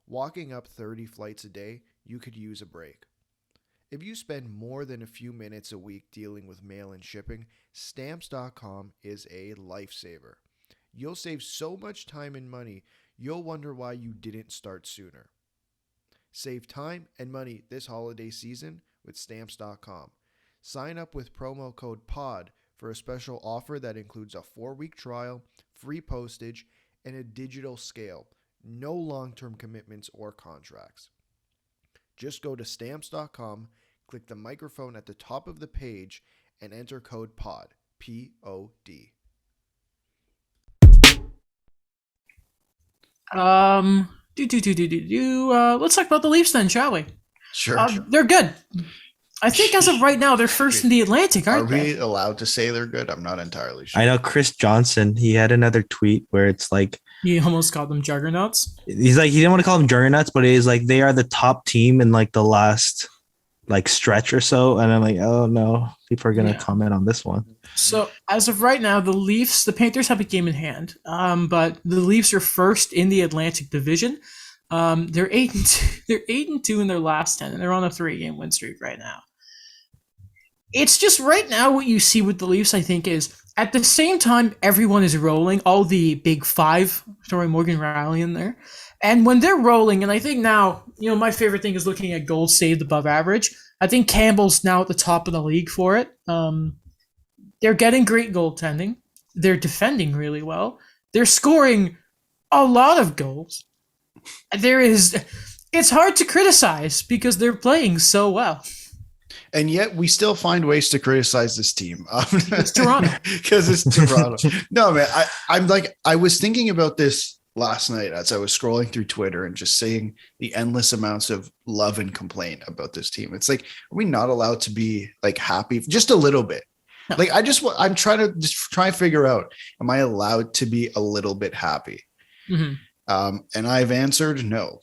B: Walking up 30 flights a day, you could use a break. If you spend more than a few minutes a week dealing with mail and shipping, Stamps.com is a lifesaver. You'll save so much time and money, you'll wonder why you didn't start sooner. Save time and money this holiday season with Stamps.com. Sign up with promo code POD for a special offer that includes a 4-week trial, free postage, and a digital scale. No long-term commitments or contracts. Just go to Stamps.com, click the microphone at the top of the page, and enter code POD, P-O-D.
A: Let's talk about the Leafs then, shall we?
B: Sure.
A: They're good. I think as of right now, they're first in the Atlantic, aren't they?
B: Are we allowed to say they're good? I'm not entirely sure.
C: I know Chris Johnson, he had another tweet where it's like
A: He almost called them juggernauts.
C: he's like he didn't want to call them juggernauts, but it is like they are the top team in like the last like stretch or so. And I'm like, oh no, people are gonna comment on this one.
A: So as of right now, the Panthers have a game in hand, but the Leafs are first in the Atlantic Division. They're 8-2. They're 8-2 in their last 10, and they're on a 3-game win streak right now. It's just right now what you see with the Leafs, I think, is at the same time everyone is rolling, all the big five, throwing Morgan Riley in there. And when they're rolling, and I think now, my favorite thing is looking at goals saved above average. I think Campbell's now at the top of the league for it. They're getting great goaltending. They're defending really well. They're scoring a lot of goals. It's hard to criticize because they're playing so well.
B: And yet we still find ways to criticize this team.
A: It's Toronto.
B: Because it's Toronto. No, man, I was thinking about this last night as I was scrolling through Twitter and just seeing the endless amounts of love and complaint about this team. It's like, are we not allowed to be like happy just a little bit?
A: No.
B: Like I'm trying to figure out, am I allowed to be a little bit happy?
A: Mm-hmm.
B: And I've answered no,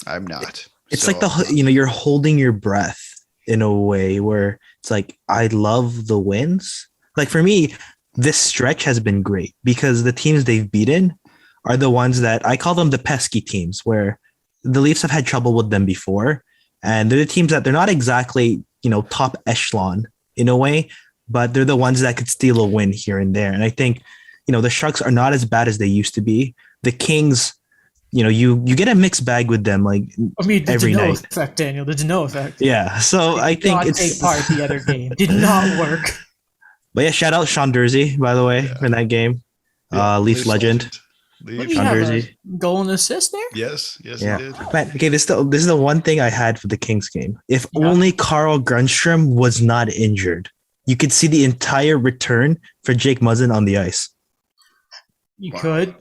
B: I'm not.
C: It's like you're holding your breath in a way where it's like, I love the wins. Like for me, this stretch has been great because the teams they've beaten are the ones that I call them the pesky teams, where the Leafs have had trouble with them before. And they're the teams that they're not exactly, top echelon in a way, but they're the ones that could steal a win here and there. And I think, the Sharks are not as bad as they used to be. The Kings, you get a mixed bag with them, like every night.
A: Effect, Daniel. The Deneau effect.
C: Yeah, so I think it's
A: take part the other game did not work.
C: But yeah, shout out Sean Dursey, by the way, in that game. Leafs legend.
A: Did he
C: Sean
A: have
C: Dursey.
A: a goal and assist there?
B: Yes, he
C: Yeah.
B: did.
C: Man, okay, this is the one thing I had for the Kings game. If
A: Yeah.
C: only Carl Grundstrom was not injured, you could see the entire return for Jake Muzzin on the ice.
A: You
B: Wow.
A: could.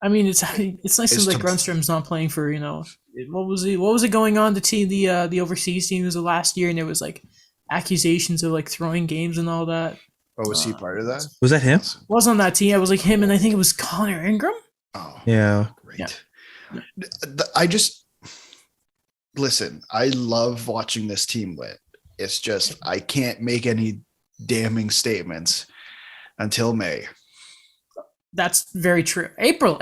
A: I mean, it's nice
B: It's
A: that
B: to-
A: Grunstrom's not playing for, what was it going on the overseas team was the last year, and there was like accusations of like throwing games and all that.
B: Oh, was he part of that?
C: Was that him?
A: Was on that team. It was like him, and I think it was Connor Ingram.
B: Oh,
C: Yeah.
B: great.
A: Yeah.
B: I just listen. I love watching this team win. It's just I can't make any damning statements until May.
A: That's very true. April.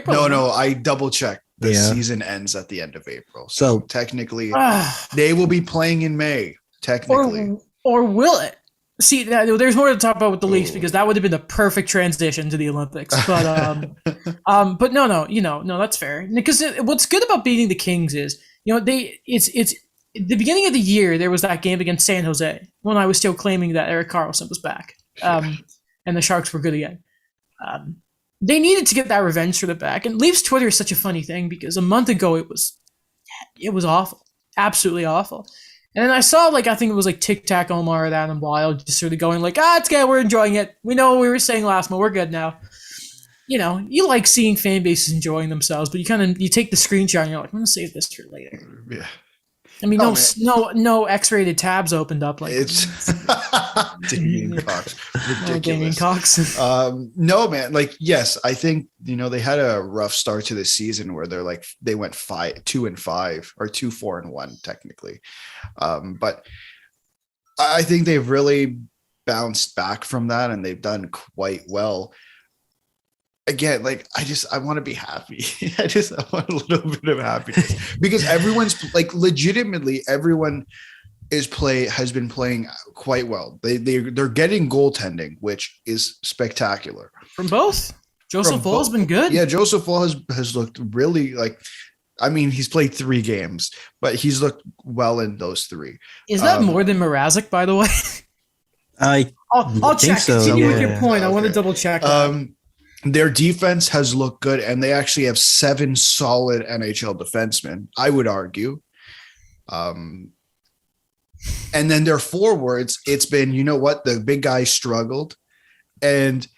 B: No, I double checked. The
C: Yeah.
B: season ends at the end of April,
C: So-
B: so technically
A: Ah,
B: they will be playing in May. Technically,
A: or will it? See, there's more to talk about with the Leafs
B: Oh.
A: because that would have been the perfect transition to the Olympics. But but no, that's fair. Because what's good about beating the Kings is, it's the beginning of the year there was that game against San Jose when I was still claiming that Erik Karlsson was back, and the Sharks were good again. They needed to get that revenge for the back. And Leafs Twitter is such a funny thing because a month ago it was awful, absolutely awful. And then I saw I think it was Tic Tac Omar and Adam Wild just sort of going it's good, we're enjoying it. We know what we were saying last month, we're good now. You like seeing fan bases enjoying themselves, but you take the screenshot and you're like, I'm gonna save this for later.
B: yeah,
A: I mean,
B: Oh,
A: no X-rated tabs opened up
B: it's Damien Cox,
A: Damien
B: ridiculous.
A: Cox.
B: No, man. Yes, I think they had a rough start to the season where they went 2-5 or 2-4-1 technically, but I think they've really bounced back from that and they've done quite well. Again, I want to be happy. I want a little bit of happiness because everyone's legitimately everyone has been playing quite well. They're getting goaltending, which is spectacular.
A: From both. Joseph
B: From
A: Woll's been good.
B: Yeah, Joseph Woll has looked really he's played 3 games, but he's looked well in those 3.
A: Is that more than Mrazek, by the way? I'll
C: think
A: check.
C: so.
A: Continue with
C: Yeah.
A: your point. I want to
B: Okay.
A: double check.
B: Their defense has looked good, and they actually have 7 solid NHL defensemen, I would argue. And then their forwards, it's been, the big guys struggled, and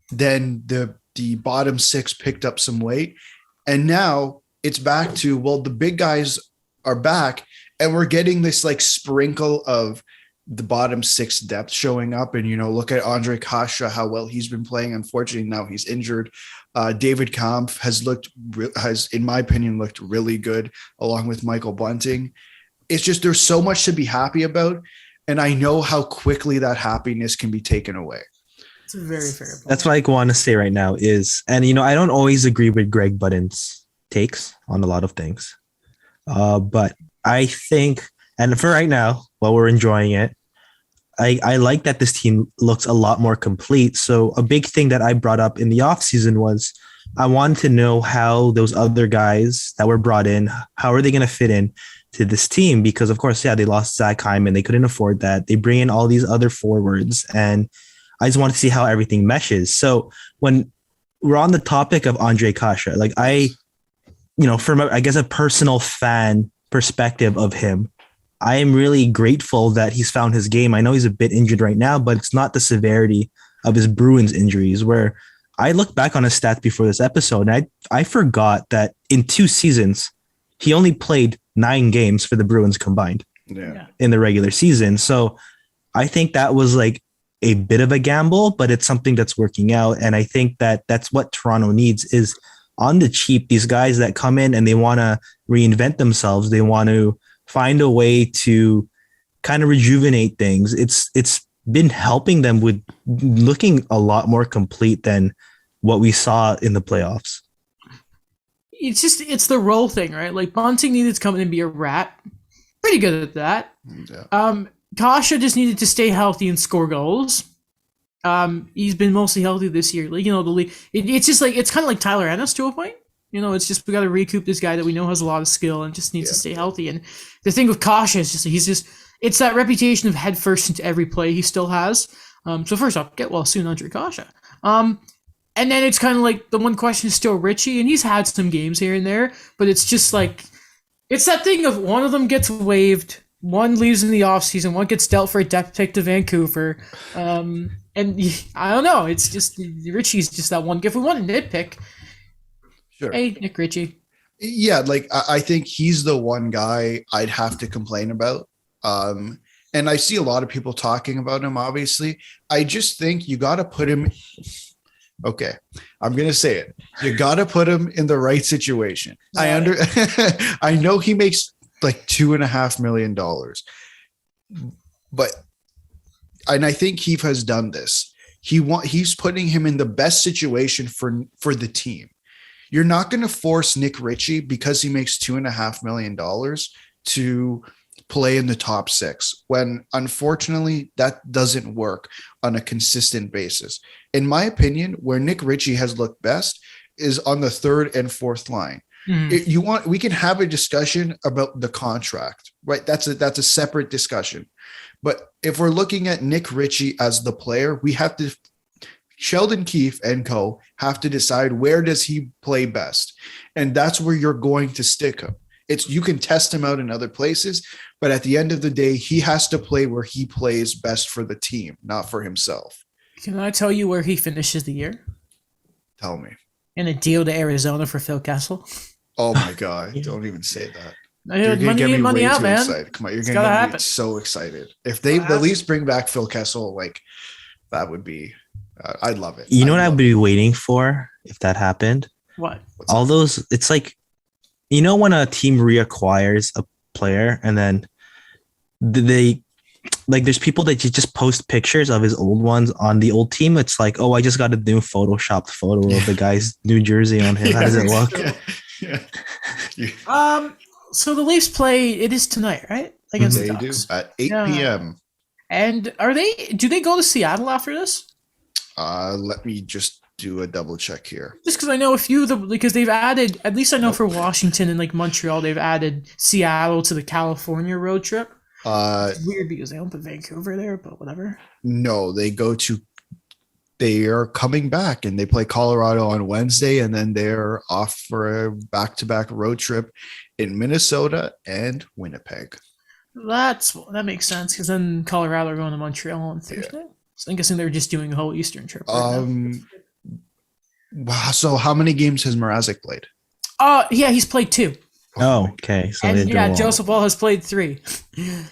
B: then the bottom 6 picked up some weight, and now it's back to, the big guys are back, and we're getting this sprinkle of the bottom 6 depth showing up. And, look at Andre Kasha, how well he's been playing. Unfortunately, now he's injured. David Kampf has, in my opinion, looked really good along with Michael Bunting. It's just, there's so much to be happy about. And I know how quickly that happiness can be taken away.
A: It's a very fair point.
C: That's what I want to say right now is, and I don't always agree with Greg Budden's takes on a lot of things. But I think, and for right now, while we're enjoying it, I like that this team looks a lot more complete. So a big thing that I brought up in the offseason was I wanted to know how those other guys that were brought in, how are they going to fit in to this team? Because, of course, they lost Zach Hyman. They couldn't afford that. They bring in all these other forwards, and I just want to see how everything meshes. So when we're on the topic of Andre Kasha, from a personal fan perspective of him, I am really grateful that he's found his game. I know he's a bit injured right now, but it's not the severity of his Bruins injuries, where I looked back on his stats before this episode, and I forgot that in 2 seasons, he only played 9 games for the Bruins combined in the regular season. So I think that was a bit of a gamble, but it's something that's working out. And I think that that's what Toronto needs is on the cheap, these guys that come in and they want to reinvent themselves. They want to find a way to kind of rejuvenate things. It's been helping them with looking a lot more complete than what we saw in the playoffs.
A: It's the role thing, right? Bunting needed to come in and be a rat. Pretty good at that.
B: Yeah.
A: Kasha just needed to stay healthy and score goals. He's been mostly healthy this year. The league. It's just it's kind of like Tyler Ennis to a point. It's just we got to recoup this guy that we know has a lot of skill and just needs to stay healthy. And the thing with Kasha is it's that reputation of head first into every play he still has. So first off, get well soon, Andre Kasha. And then it's kind of like the one question is still Richie, and he's had some games here and there, but it's just like it's that thing of one of them gets waived, one leaves in the offseason, one gets dealt for a depth pick to Vancouver. And I don't know. It's just Richie's just that one. If we want to nitpick,
B: Sure.
A: hey, Nick Ritchie.
B: Yeah, like I think he's the one guy I'd have to complain about. And I see a lot of people talking about him, obviously. I just think you got to put him. Okay, I'm going to say it. You got to put him in the right situation. I know he makes like $2.5 million, and I think Keefe has done this. He's putting him in the best situation for the team. You're not going to force Nick Ritchie because he makes $2.5 million to play in the top six when unfortunately that doesn't work on a consistent basis. In my opinion, where Nick Ritchie has looked best is on the third and fourth line. We can have a discussion about the contract, right? That's a separate discussion. But if we're looking at Nick Ritchie as the player, we have to Sheldon Keefe and co have to decide where does he play best. And that's where you're going to stick him. You can test him out in other places, but at the end of the day, he has to play where he plays best for the team, not for himself.
A: Can I tell you where he finishes the year?
B: Tell me.
A: In a deal to Arizona for Phil Kessel.
B: Oh my God. Don't even say that.
A: You're going to get me money out, man.
B: Excited. Come on, you're going to get me so excited. If they at least bring back Phil Kessel, like that would be, I'd love it.
C: You know what I'd be waiting for if that happened?
A: What?
C: All those, it's like, you know, when a team reacquires a player and then they, like, there's people that you just post pictures of his old ones on the old team. It's like, oh, I just got a new photoshopped photo of the guy's New Jersey on him. How does it look?
A: So the Leafs play, it is tonight, right? Against
B: they
A: the Ducks.
B: do at 8 p.m.
A: And do they go to Seattle after this?
B: Let me just do a double check here.
A: Just because I know because they've added, at least I know for Washington and like Montreal, they've added Seattle to the California road trip. It's weird because they don't put Vancouver there, but whatever.
B: No, they are coming back and they play Colorado on Wednesday, and then they're off for a back-to-back road trip in Minnesota and Winnipeg.
A: That makes sense because then Colorado are going to Montreal on Thursday. Yeah. So I'm guessing they're just doing a whole Eastern trip. Right
B: wow. So how many games has Marazzi played?
A: Yeah, he's played 2.
C: Oh, okay. So
A: Joseph Wall has played 3.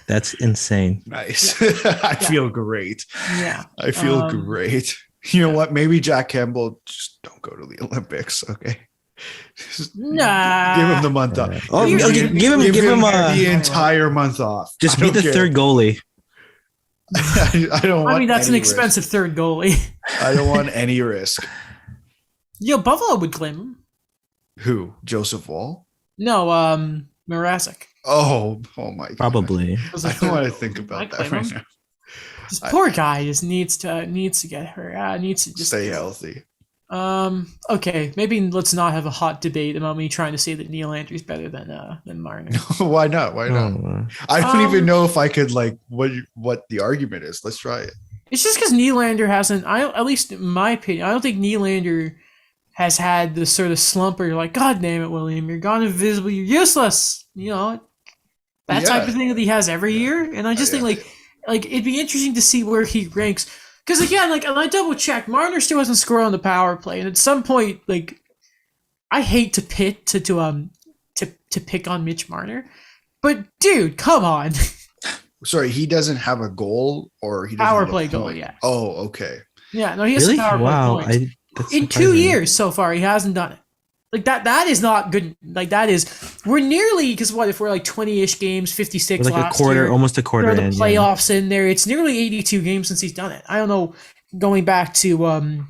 C: That's insane.
B: Nice. I feel great.
A: Yeah.
B: I feel great. You know what? Maybe Jack Campbell just don't go to the Olympics. Okay.
A: Nah.
B: Give him the month off.
C: Give him
B: the entire month off.
C: Just be the third goalie.
B: I don't want.
A: I mean, that's an expensive third goalie.
B: I don't want any risk.
A: Yo, Buffalo would claim him.
B: Who? Joseph Wall?
A: No, Mrazek.
B: Oh my God.
C: Probably.
B: I don't want to think about that right now.
A: This poor guy just needs to get hurt. Needs to just
B: stay healthy.
A: Okay, maybe let's not have a hot debate about me trying to say that Nylander's better than Marner.
B: Why not? Why not? I don't even know if I could what the argument is. Let's try it.
A: It's just because Nylander hasn't. At least in my opinion, I don't think Nylander has had this sort of slump where you're like, God damn it, William, you're gone invisible, you're useless. You know, that type of thing that he has every year. And I just think like it'd be interesting to see where he ranks. Because again, like, and I double checked, Marner still hasn't scored on the power play, and at some point, like, I hate to pick on Mitch Marner, but dude, come on.
B: Sorry, he doesn't have a goal, or he doesn't
A: power
B: have
A: play
B: a
A: goal, yeah.
B: Oh, okay.
A: Yeah, no, he has a power play point. In 2 years so far, he hasn't done it. Like that is not good. Like we're nearly, because what if we're like 20-ish games, 56
C: like
A: last
C: a quarter,
A: year,
C: almost a quarter
A: in. The playoffs in there. It's nearly 82 games since he's done it. I don't know, going back to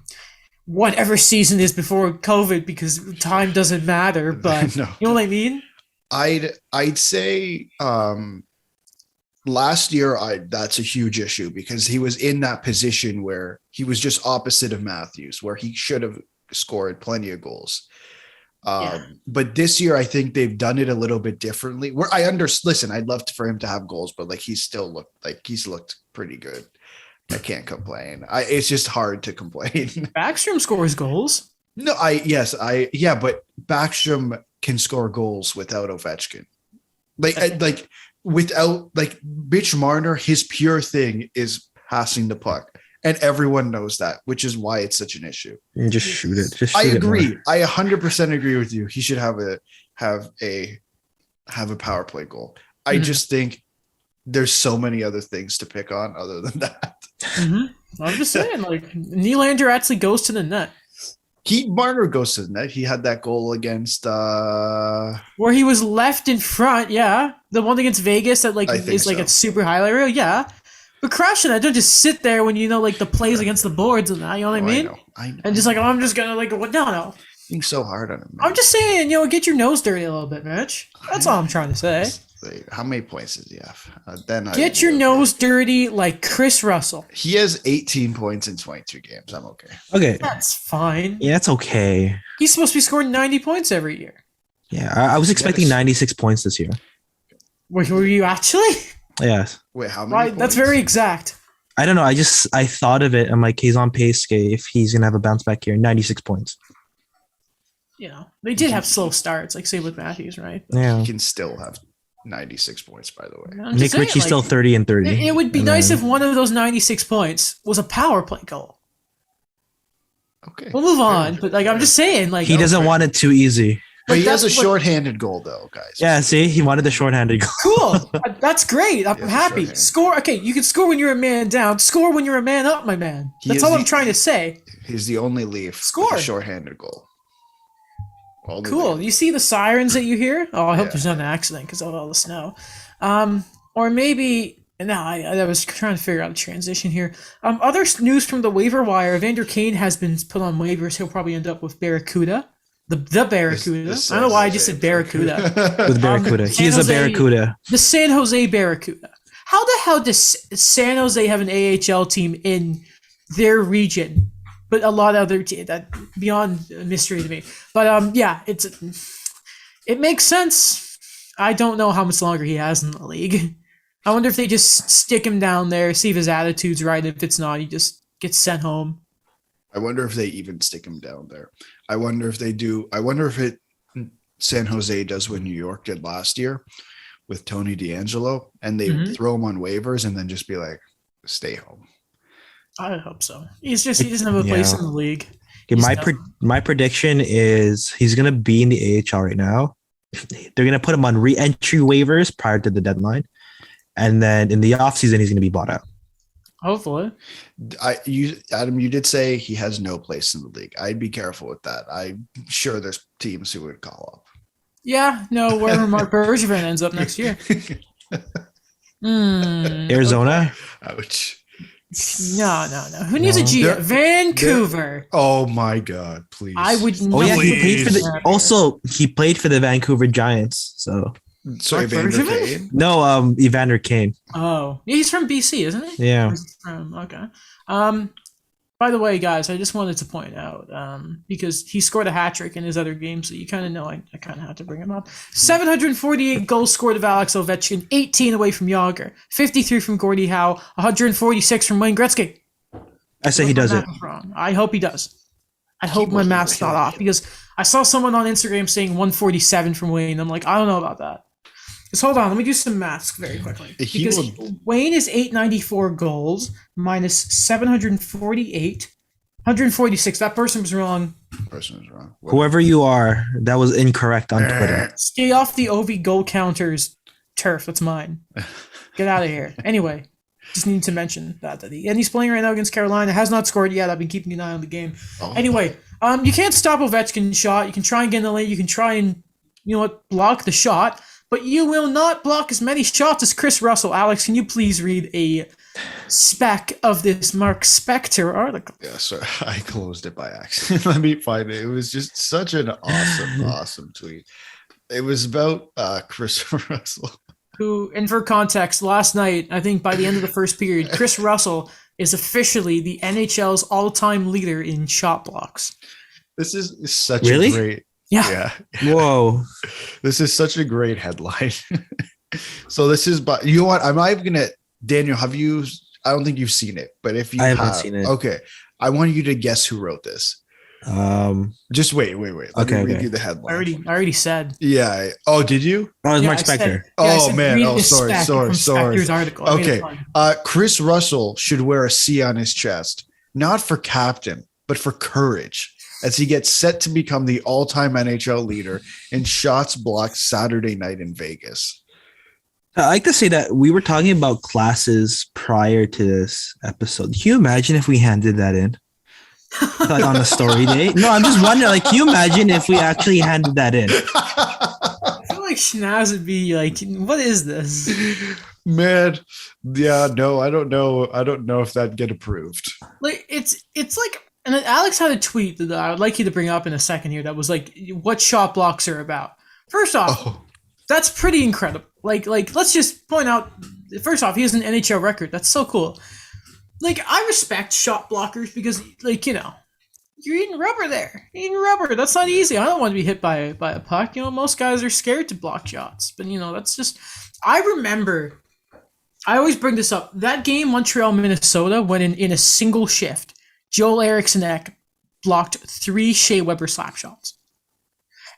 A: whatever season is before COVID, because time doesn't matter. But no. You know what I mean?
B: I'd say last year that's a huge issue because he was in that position where he was just opposite of Matthews, where he should have scored plenty of goals. But this year, I think they've done it a little bit differently. Listen, I'd love for him to have goals, but like he's looked pretty good. I can't complain. It's just hard to complain.
A: Backstrom scores goals.
B: No, but Backstrom can score goals without Ovechkin. Like without like Mitch Marner, his pure thing is passing the puck. And everyone knows that, which is why it's such an issue.
C: And just shoot it.
B: I agree. I 100% agree with you. He should have a power play goal. I just think there's so many other things to pick on other than that.
A: Mm-hmm. I'm just saying, like Nylander actually goes to the net.
B: Marner goes to the net. He had that goal against
A: where he was left in front. Yeah, the one against Vegas that like is like a super highlight reel. Yeah. But crushing it, don't just sit there when you know like the plays against the boards and that, you know what I mean?
B: I know.
A: And just like, I'm just gonna like no.
B: Being so hard on him. Man.
A: I'm just saying, get your nose dirty a little bit, Mitch. That's all I'm trying to say.
B: How many points does he have?
A: Get your nose dirty like Chris Russell.
B: He has 18 points in 22 games. I'm okay.
C: Okay.
A: That's fine.
C: Yeah, that's okay.
A: He's supposed to be scoring 90 points every year.
C: Yeah, I was expecting 96 points this year.
A: Were you actually?
C: Yes.
B: Wait, how many?
A: Right,
B: points?
A: that's very exact.
C: I don't know. I thought of it. I'm like, he's on pace if he's gonna have a bounce back here. 96 points.
A: They did have slow starts, like say with Matthews, right?
C: Yeah.
B: He can still have 96 points, by the way.
C: Nick Ritchie's still 30 and 30.
A: It would be nice if one of those 96 points was a power play goal.
B: Okay.
A: We'll move on, but like I'm just saying, like
C: he doesn't want it too easy.
B: But he has a shorthanded goal, though, guys.
C: Yeah, see, he wanted the shorthanded goal.
A: Cool. That's great. I'm happy. Score. Okay, you can score when you're a man down. Score when you're a man up, my man. That's all I'm trying to say.
B: He's the only Leaf
A: Score.
B: with a shorthanded goal.
A: Cool. You see the sirens that you hear? Oh, I hope there's not an accident because of all the snow. Or maybe. No, I was trying to figure out a transition here. Other news from the waiver wire: Evander Kane has been put on waivers. He'll probably end up with Barracuda. The Barracuda. I don't know why I just said Barracuda.
C: With Barracuda. He is a Barracuda.
A: The San Jose Barracuda. How the hell does San Jose have an AHL team in their region? But a lot of other that beyond mystery to me. But it makes sense. I don't know how much longer he has in the league. I wonder if they just stick him down there, see if his attitude's right. If it's not, he just gets sent home.
B: I wonder if they even stick him down there. I wonder if they do. I wonder if San Jose does what New York did last year with Tony DeAngelo, and they throw him on waivers and then just be like, stay home.
A: I hope so. He doesn't have a place in the league.
C: Okay, my prediction is he's going to be in the AHL right now. They're going to put him on re-entry waivers prior to the deadline. And then in the offseason, he's going to be bought out.
A: Hopefully.
B: Adam, you did say he has no place in the league. I'd be careful with that. I'm sure there's teams who would call up.
A: Yeah, no, wherever Marc Bergevin ends up next year.
C: Arizona?
B: Ouch.
A: No. Who needs a GM? Vancouver.
B: Oh my God! Please.
A: I would.
C: Oh yeah, he played for the Vancouver Giants. So
B: Evander Kane?
C: No, Evander Kane.
A: Oh, he's from BC, isn't he?
C: Yeah.
A: Okay. By the way, guys, I just wanted to point out because he scored a hat trick in his other game, so you kind of know I kind of had to bring him up. 748 goals scored of Alex Ovechkin, 18 away from Yager, 53 from Gordie Howe, 146 from Wayne Gretzky.
C: I say he does it.
A: Wrong. I hope he does. I hope my math's not off because I saw someone on Instagram saying 147 from Wayne. I'm like, I don't know about that. Just hold on. Let me do some maths very quickly. Because Wayne is 894 goals minus 748, 146. That person was wrong.
C: Whoever you are, that was incorrect on Twitter.
A: Stay off the OV goal counters turf. That's mine. Get out of here. Anyway, just need to mention that. And he's playing right now against Carolina. Has not scored yet. I've been keeping an eye on the game. Anyway, you can't stop Ovechkin's shot. You can try and get in the lane. You can try and, block the shot. But you will not block as many shots as Chris Russell. Alex, can you please read a spec of this Mark Spector article?
B: Yeah, sorry. I closed it by accident. Let me find it. It was just such an awesome tweet. It was about Chris Russell.
A: Who, and for context, last night, I think by the end of the first period, Chris Russell is officially the NHL's all-time leader in shot blocks.
B: This is such a great...
A: Yeah.
C: Whoa.
B: This is such a great headline. So this is, but you know what? I'm not even gonna. Daniel, have you I don't think you've seen it, but if you
C: I
B: have,
C: haven't seen it.
B: okay, I want you to guess who wrote this. Just wait. Let me read you the headline.
A: I already said.
B: Yeah. Oh, did you?
C: Oh, it's
A: Yeah,
C: Mark
A: I said-
C: Spector.
A: yeah, I
B: Oh,
A: said
B: man.
A: read
B: Oh,
A: the
B: sorry,
A: spec
B: sorry,
A: from
B: sorry.
A: Spector's article. I made it
B: Okay.
A: fun.
B: Chris Russell should wear a C on his chest, not for captain, but for courage, as he gets set to become the all-time NHL leader in shots blocked Saturday night in Vegas.
C: I like to say that we were talking about classes prior to this episode. Can you imagine if we handed that in? Like on a story day? No, I'm just wondering, like, can you imagine if we actually handed that in?
A: I feel like Schnaz would be like, what is this?
B: Man, yeah, no, I don't know. I don't know if that'd get approved.
A: Like it's like, and then Alex had a tweet that I would like you to bring up in a second here that was like what shot blocks are about. First off, that's pretty incredible. Like let's just point out, first off, he has an NHL record. That's so cool. Like, I respect shot blockers because, like, you know, you're eating rubber there. You're eating rubber. That's not easy. I don't want to be hit by a puck. You know, most guys are scared to block shots. But, you know, that's just... I remember... I always bring this up. That game, Montreal, Minnesota, when in a single shift, Joel Eriksson blocked 3 Shea Weber slap shots.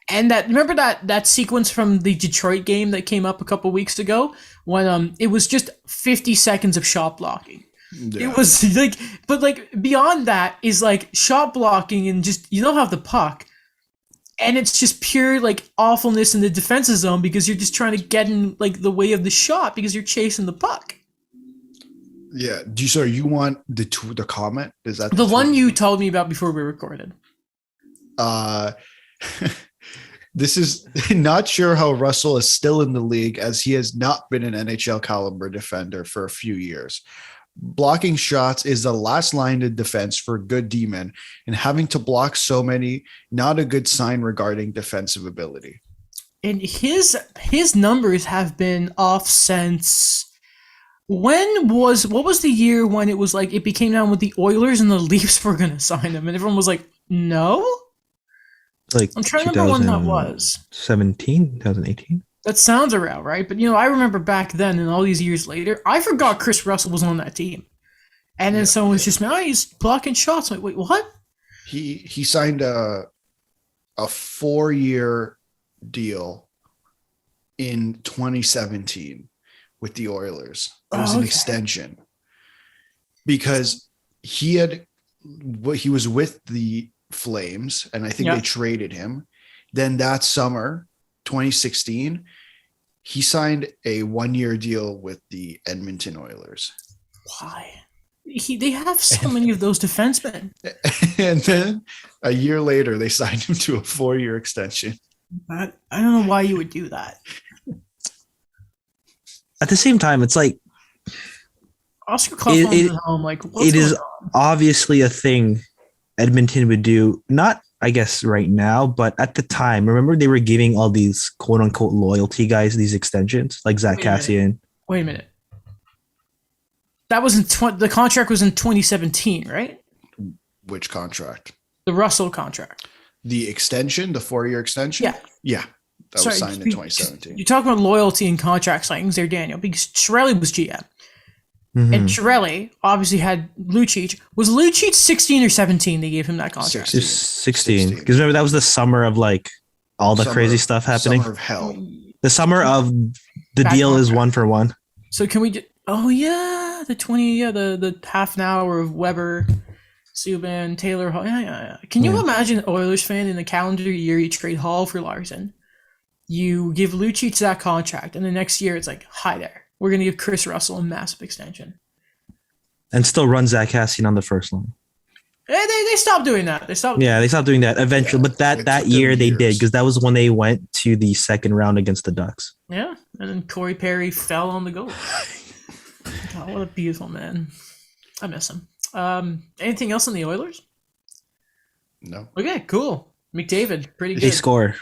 A: And remember that sequence from the Detroit game that came up a couple weeks ago? When it was just 50 seconds of shot blocking. Yeah. It was like, but like beyond that is like shot blocking and just you don't have the puck, and it's just pure like awfulness in the defensive zone because you're just trying to get in like the way of the shot because you're chasing the puck.
B: Yeah. You want the comment? Is that
A: the one you told me about before we recorded?
B: This is not sure how Russell is still in the league as he has not been an NHL caliber defender for a few years. Blocking shots is the last line of defense for good D-men, and having to block so many, not a good sign regarding defensive ability.
A: And his numbers have been off since what was the year when it was like it became down with the Oilers and the Leafs were going to sign him, and everyone was like, no?
C: Like
A: I'm trying to remember when that was.
C: 2018?
A: That sounds around right, but you know, I remember back then and all these years later, I forgot Chris Russell was on that team. And then someone was just, man, he's blocking shots. I'm like, wait, what?
B: He signed a 4-year deal in 2017 with the Oilers. It was an extension because he was with the Flames, and I think they traded him. Then that summer, 2016, he signed a 1-year deal with the Edmonton Oilers.
A: Why? They have so many of those defensemen.
B: And then a year later, they signed him to a 4-year extension.
A: I don't know why you would do that.
C: At the same time, it's like
A: Oscar Klefbom's at home. Like, what's
C: it is
A: on?
C: Obviously a thing Edmonton would do. Not, I guess, right now, but at the time, remember they were giving all these quote unquote loyalty guys these extensions, like Zach Kassian.
A: Wait a minute. That was the contract was in 2017, right?
B: Which contract?
A: The Russell contract.
B: The extension, the 4-year extension? Yeah. That was signed in 2017.
A: You're talking about loyalty and contract signings there, Daniel, because Chiarelli was GM. Mm-hmm. And Chiarelli obviously had Lucic. Was Lucic 16 or 17 they gave him that contract?
C: 16. Because remember, that was the summer of like all the crazy stuff happening.
B: Summer of hell.
C: The summer of the deal is 1-for-1.
A: So can we the 20, the half an hour of Weber, Subban, Taylor Hall. Yeah. Can you imagine an Oilers fan in the calendar year you trade Hall for Larson? You give Lucic that contract, and the next year it's like, hi there. We're going to give Chris Russell a massive extension.
C: And still run Zach Kassian on the first line.
A: They stopped doing that. They stopped
C: doing that eventually. But that year they did, because that was when they went to the second round against the Ducks.
A: Yeah, and then Corey Perry fell on the goal. God, what a beautiful man. I miss him. Anything else on the Oilers?
B: No.
A: Okay, cool. McDavid, pretty good.
C: They score.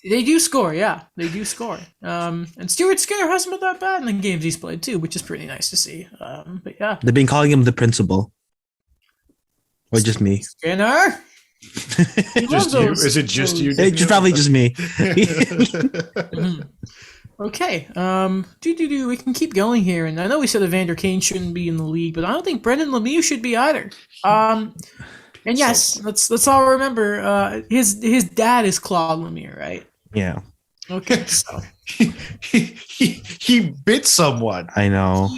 A: They do score, yeah. They do score. And Stuart Skinner hasn't been that bad in the games he's played too, which is pretty nice to see. But yeah.
C: They've been calling him the principal. Or just me.
A: Skinner!
B: Just you? Is it just you?
C: It's probably just me.
A: Okay. We can keep going here, and I know we said Evander Kane shouldn't be in the league, but I don't think Brendan Lemieux should be either. And yes, let's all remember his dad is Claude Lemieux, right?
C: Yeah,
A: Okay. So
B: he bit someone.
C: I know.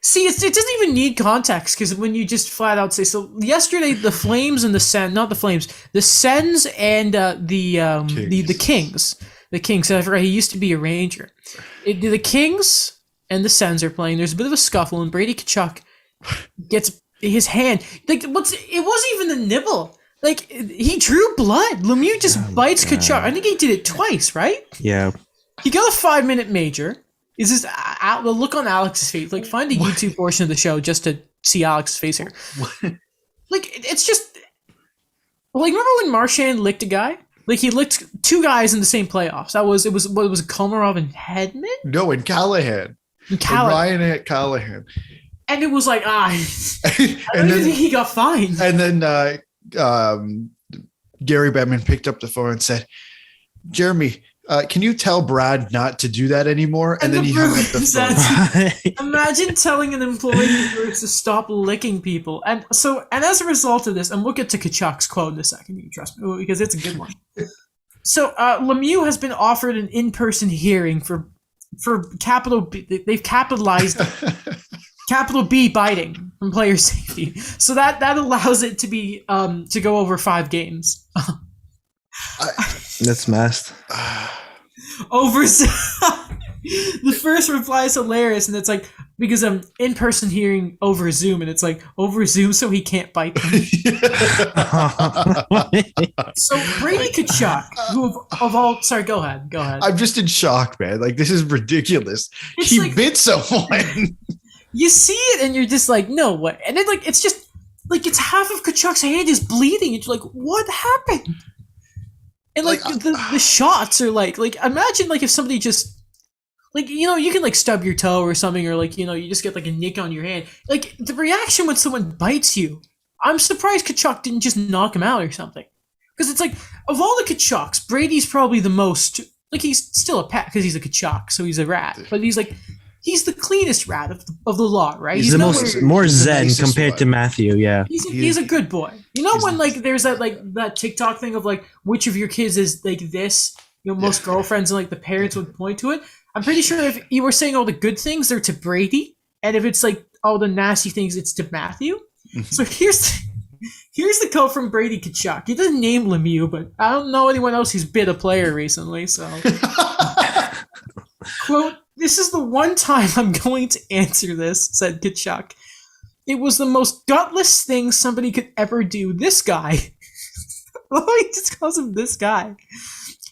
A: see, it doesn't even need context because when you just flat out say so. Yesterday, the Flames and the Sens, not the Flames, the Sens and the Kings. The Kings. I forgot he used to be a Ranger. The Kings and the Sens are playing. There's a bit of a scuffle, and Brady Tkachuk gets his hand. Like, it wasn't even a nibble. Like, he drew blood. Lemieux just bites Tkachuk. I think he did it twice, right?
C: Yeah.
A: He got a 5-minute major. Is this the look on Alex's face? Like, find a YouTube portion of the show just to see Alex's face here. Like, it's just like, remember when Marchand licked a guy? Like, he licked two guys in the same playoffs. It was Komarov and Hedman?
B: No, and Callahan. And Ryan at Callahan.
A: And it was like, I don't even think he got fined.
B: And then Gary Bettman picked up the phone and said, Jeremy, can you tell Brad not to do that anymore? And then he hung up the phone.
A: Imagine telling an employee to stop licking people. And as a result of this, and we'll get to Tkachuk's quote in a second, you trust me, because it's a good one. So Lemieux has been offered an in-person hearing for capital B. They've capitalized capital B biting from player safety. So that allows it to be to go over 5 games.
C: That's messed.
A: Over the first reply is hilarious, and it's like, because I'm in-person hearing over Zoom, and it's like, over Zoom so he can't bite them. So Brady Tkachuk, who of all, sorry, go ahead.
B: I'm just in shock, man. Like, this is ridiculous. He bit someone.
A: You see it, and you're just like, no way. And then, like, it's just like, it's half of Kachuk's hand is bleeding. It's like, what happened? And like the shots are like imagine like if somebody just like, you know, you can like stub your toe or something, or like, you know, you just get like a nick on your hand. Like, the reaction when someone bites you, I'm surprised Tkachuk didn't just knock him out or something. Because it's like, of all the Tkachuks, Brady's probably the most, like, he's still a pet because he's a Tkachuk, so he's a rat. But he's the cleanest rat of the lot, right?
C: He's the more zen compared to Matthew, yeah.
A: He's a good boy. You know, when like there's that TikTok thing of like, which of your kids is like this? You know, most girlfriends and like the parents would point to it. I'm pretty sure if you were saying all the good things, they're to Brady, and if it's like all the nasty things, it's to Matthew. So here's the quote from Brady Tkachuk. He doesn't name Lemieux, but I don't know anyone else who's bit a player recently. So, quote, "This is the one time I'm going to answer this," said Tkachuk. "It was the most gutless thing somebody could ever do. This guy." He just calls him this guy.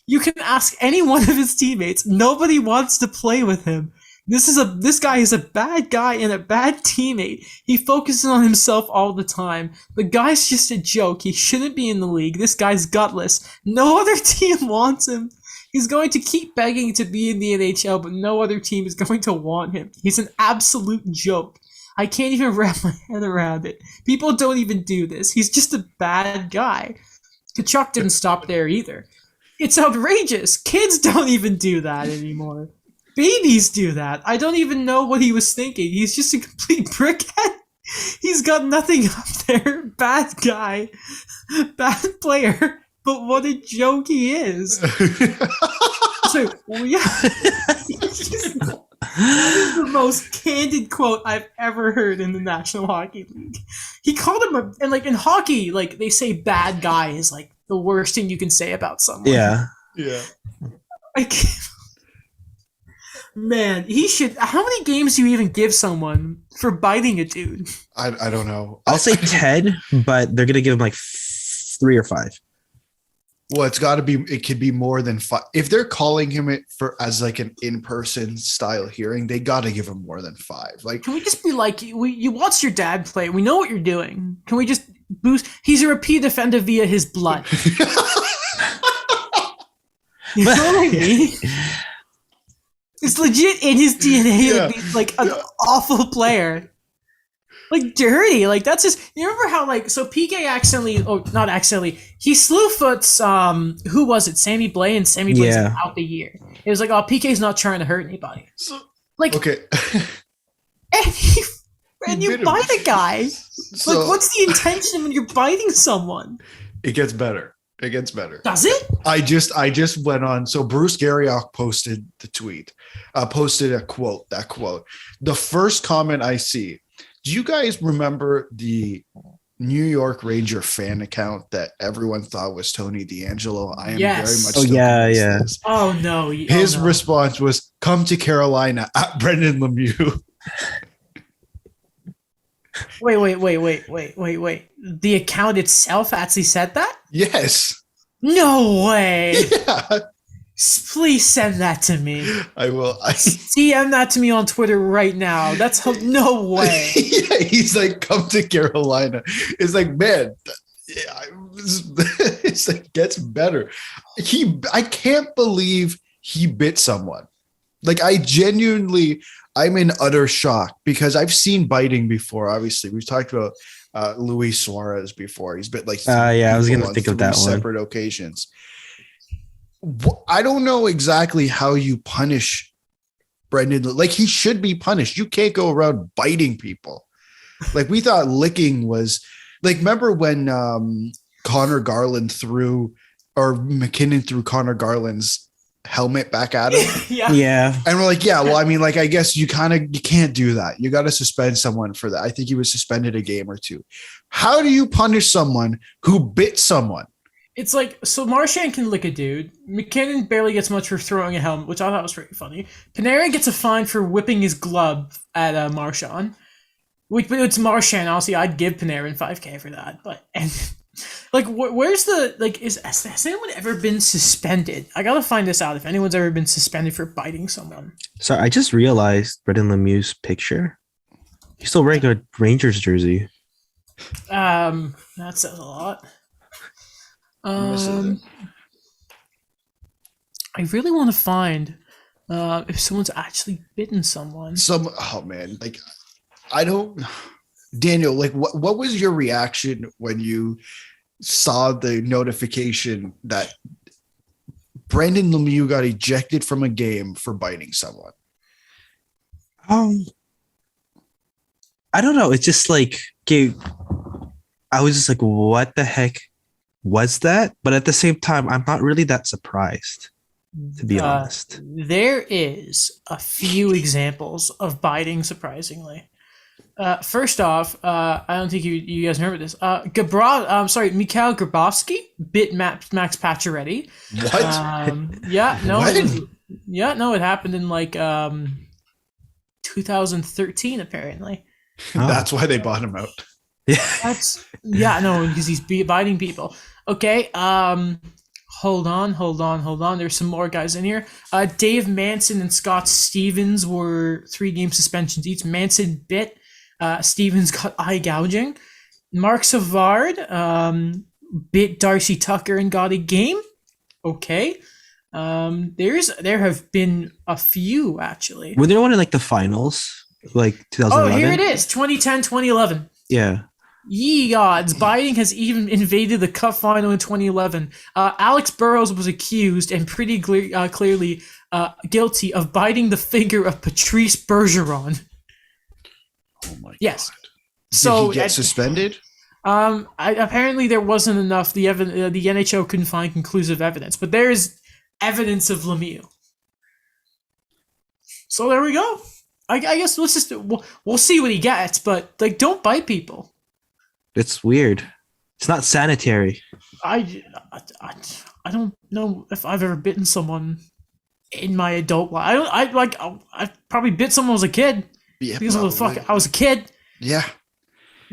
A: "You can ask any one of his teammates. Nobody wants to play with him. This guy is a bad guy and a bad teammate. He focuses on himself all the time. The guy's just a joke. He shouldn't be in the league. This guy's gutless. No other team wants him. He's going to keep begging to be in the NHL, but no other team is going to want him. He's an absolute joke. I can't even wrap my head around it. People don't even do this. He's just a bad guy." Tkachuk didn't stop there either. "It's outrageous. Kids don't even do that anymore. Babies do that. I don't even know what he was thinking. He's just a complete brickhead. He's got nothing up there. Bad guy. Bad player. But what a joke he is." So, yeah. That is the most candid quote I've ever heard in the National Hockey League. He called him and like in hockey, like they say bad guy is like the worst thing you can say about someone.
C: Yeah.
B: Yeah.
A: Man, he should. How many games do you even give someone for biting a dude?
B: I don't know.
C: I'll say 10, but they're going to give him like 3 or 5.
B: Well, it could be more than 5. If they're calling him as like an in-person style hearing, they got to give him more than 5. Like,
A: can we just be like, you watched your dad play. We know what you're doing. Can we just boost? He's a repeat offender via his blood. You know what I mean? It's legit in his DNA to be like an awful player. like dirty. Like that's just. You remember how like so PK accidentally, not accidentally, he slew foots. Who was it? Sammy Blay, and Sammy Blay's
C: Yeah.
A: out the year. It was like, oh, PK's not trying to hurt anybody.
B: So,
A: Like,
B: okay.
A: and
B: He
A: you
B: bit him.
A: bite a guy.
B: So
A: Like, what's the intention when you're biting someone?
B: it gets better. It gets better.
A: Does it?
B: I just went on. So Bruce Garriock posted the tweet, posted a quote. That quote. The first comment I see. Do you guys remember the New York Ranger fan account that everyone thought was Tony D'Angelo? I am
A: Yes.
B: very much.
C: Oh,
B: still
C: yeah,
B: convinced
C: yeah.
B: it is.
A: Oh no!
B: His
A: oh, no.
B: response was, "Come to Carolina at Brendan Lemieux."
A: Wait. The account itself actually said that?
B: Yes.
A: No way!
B: Yeah.
A: Please send that to me.
B: I will.
A: DM that to me on Twitter right now. That's no way.
B: Yeah, he's like, "Come to Carolina." It's like, man, it's like gets better. I can't believe he bit someone. Like, I'm in utter shock because I've seen biting before. Obviously, we've talked about Luis Suarez before. He's bit like
C: I was
B: people
C: gonna
B: on
C: think of that one.
B: separate occasions. I don't know exactly how you punish Brendan. Like, he should be punished. You can't go around biting people. Like, we thought licking was like, remember when Connor Garland McKinnon threw Connor Garland's helmet back at him?
C: Yeah.
B: And we're like, yeah, well, I mean, like, I guess you can't do that. You got to suspend someone for that. I think he was suspended a game or two. How do you punish someone who bit someone?
A: It's like, so Marchand can lick a dude. McKinnon barely gets much for throwing a helmet, which I thought was pretty funny. Panarin gets a fine for whipping his glove at Marchand. But it's Marchand. Honestly, I'd give Panarin $5,000 for that. But, and like, where's the, like, has anyone ever been suspended? I gotta find this out if anyone's ever been suspended for biting someone.
C: So I just realized Brendan Lemieux's picture. He's still wearing a Rangers jersey.
A: That says a lot. I really want to find if someone's actually bitten someone.
B: Oh man, like, I don't. Daniel, like, what was your reaction when you saw the notification that Brendan Lemieux got ejected from a game for biting someone?
C: I don't know. It's just like, okay, I was just like, what the heck was that? But at the same time, I'm not really that surprised, to be honest.
A: There is a few examples of biting, surprisingly. First off, I don't think you guys remember this. Mikhail Grabowski bit Max Pacioretty.
B: What?
A: Yeah, no,
B: When?
A: it happened in like 2013 apparently.
C: Oh.
B: That's why they bought him out.
A: Because he's biting people. Okay, hold on. There's some more guys in here. Dave Manson and Scott Stevens were 3-game suspensions each. Manson bit. Stevens got eye gouging. Mark Savard bit Darcy Tucker and got a game. Okay. There have been a few actually.
C: Were there one in like the finals, like 2011?
A: Oh, here it is, 2010, 2011.
C: Yeah.
A: Ye gods, biting has even invaded the Cup final in 2011. Alex Burrows was accused and pretty clearly guilty of biting the finger of Patrice Bergeron.
B: Oh my
A: Yes.
B: god!
A: So
B: Did he get suspended?
A: Apparently there wasn't enough. The NHL couldn't find conclusive evidence, but there is evidence of Lemieux. So there we go. I guess we'll see what he gets, but like, don't bite people.
C: It's weird. It's not sanitary.
A: I don't know if I've ever bitten someone in my adult life. I probably bit someone as a kid
B: Yeah,
A: because of the fuck I was a kid.
B: Yeah.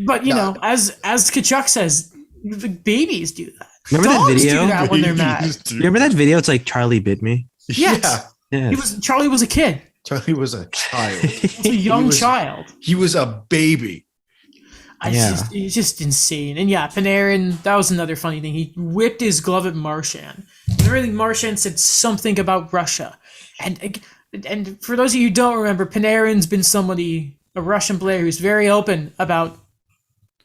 A: But you know, as Kachuk says, babies do that.
C: Remember that
A: Dogs
C: video?
A: do that when they're mad.
C: Remember that video? It's like Charlie bit me.
A: Yes.
B: Yeah.
C: Yeah.
A: Charlie was a kid.
B: Charlie was a child.
A: He was a young child.
B: He was a baby.
A: It's just insane. And yeah, Panarin, that was another funny thing. He whipped his glove at Marchand. And really, Marchand said something about Russia. And for those of you who don't remember, Panarin's been somebody a Russian player who's very open about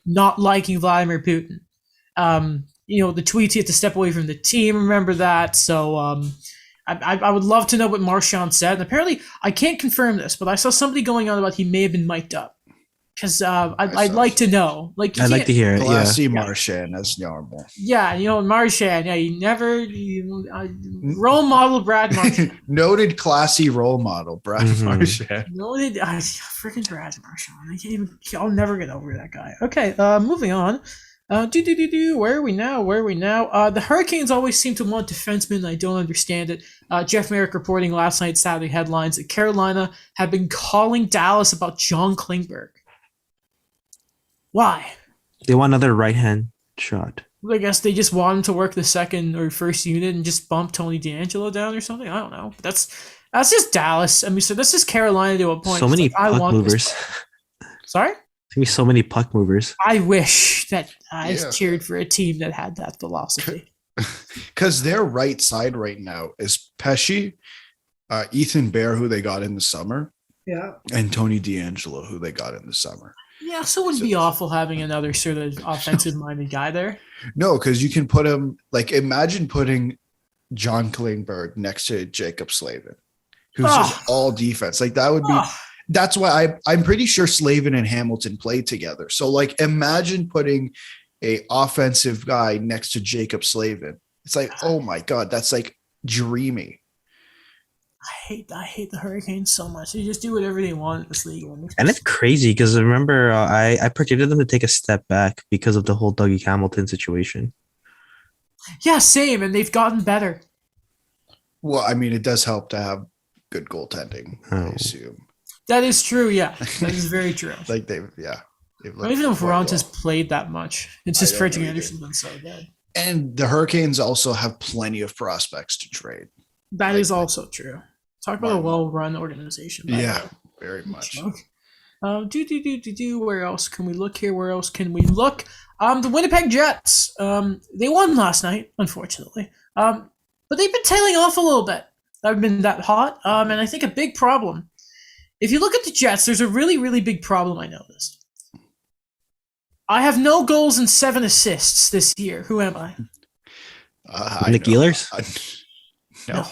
A: not liking Vladimir Putin. The tweets he had to step away from the team. Remember that? So I would love to know what Marchand said. And apparently, I can't confirm this, but I saw somebody going on about he may have been mic'd up. Because I'd like to know. Like
C: I'd like to hear it. Yeah.
B: Classy Marchand as normal.
A: Yeah, Marchand. Yeah, role model Brad Marchand.
B: Noted classy role model Brad Marchand.
A: Noted freaking Brad Marchand. I'll never get over that guy. Okay, moving on. Where are we now? The Hurricanes always seem to want defensemen, and I don't understand it. Jeff Merrick reporting last night's Saturday headlines that Carolina have been calling Dallas about John Klingberg. Why?
C: They want another right-hand shot.
A: I guess they just want him to work the second or first unit and just bump Tony DeAngelo down or something. I don't know. That's just Dallas. I mean, so this is Carolina to a point.
C: So many puck movers.
A: Sorry?
C: There's be so many puck movers.
A: I wish that I cheered for a team that had that philosophy.
B: Because their right side right now is Pesci, Ethan Bear, who they got in the summer, and Tony DeAngelo, who they got in the summer.
A: Yeah, so it wouldn't be awful having another sort of offensive-minded guy there.
B: No, because you can put him, imagine putting John Klingberg next to Jacob Slavin, who's just all defense. That would be, that's why I'm pretty sure Slavin and Hamilton played together. So, imagine putting a offensive guy next to Jacob Slavin. It's oh my God, that's dreamy.
A: I hate the Hurricanes so much. They just do whatever they want in this league.
C: And it's crazy because remember, I predicted them to take a step back because of the whole Dougie Hamilton situation.
A: Yeah, same. And they've gotten better.
B: Well, I mean, it does help to have good goaltending, I assume.
A: That is true, yeah. That is very true.
B: They've
A: I don't even know if Ronta's played that much. It's just Frederick Anderson's been so good.
B: And the Hurricanes also have plenty of prospects to trade.
A: That is also true. Talk about a well-run organization.
B: Yeah, very much.
A: Where else can we look here? The Winnipeg Jets. They won last night, unfortunately. But they've been tailing off a little bit. They've been that hot. And I think a big problem. If you look at the Jets, there's a really, really big problem I noticed. I have no goals and 7 assists this year. Who am I?
C: Nick Ehlers?
B: No.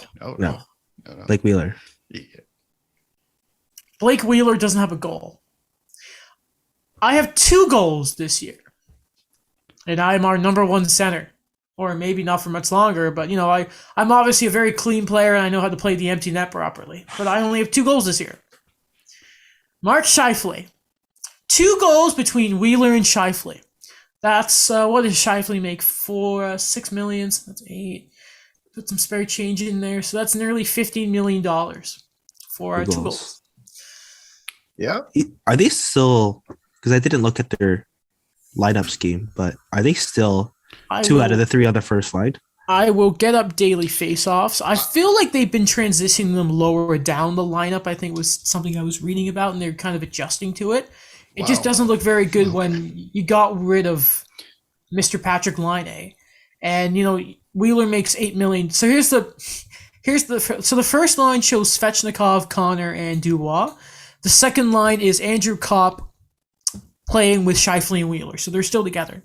C: Blake Wheeler.
B: Yeah.
A: Blake Wheeler doesn't have a goal. I have 2 goals this year. And I'm our number 1 center. Or maybe not for much longer, but I'm obviously a very clean player and I know how to play the empty net properly. But I only have 2 goals this year. Mark Scheifele. 2 goals between Wheeler and Scheifele. That's what does Scheifele make for 6 million? That's 8. Put some spare change in there. So that's nearly $15 million for our 2 goals.
B: Yeah.
C: Are they still, because I didn't look at their lineup scheme, but are they still 2 out of the 3 on the first line?
A: I will get up daily face-offs. I feel like they've been transitioning them lower down the lineup. I think it was something I was reading about, and they're kind of adjusting to it. It just doesn't look very good when you got rid of Mr. Patrick Laine. And, Wheeler makes $8 million. So the first line shows Svechnikov, Connor, and Dubois. The second line is Andrew Kopp playing with Scheifele and Wheeler. So they're still together.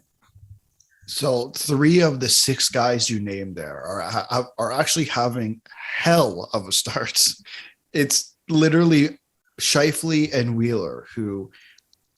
B: So 3 of the 6 guys you named there are actually having hell of a start. It's literally Scheifele and Wheeler who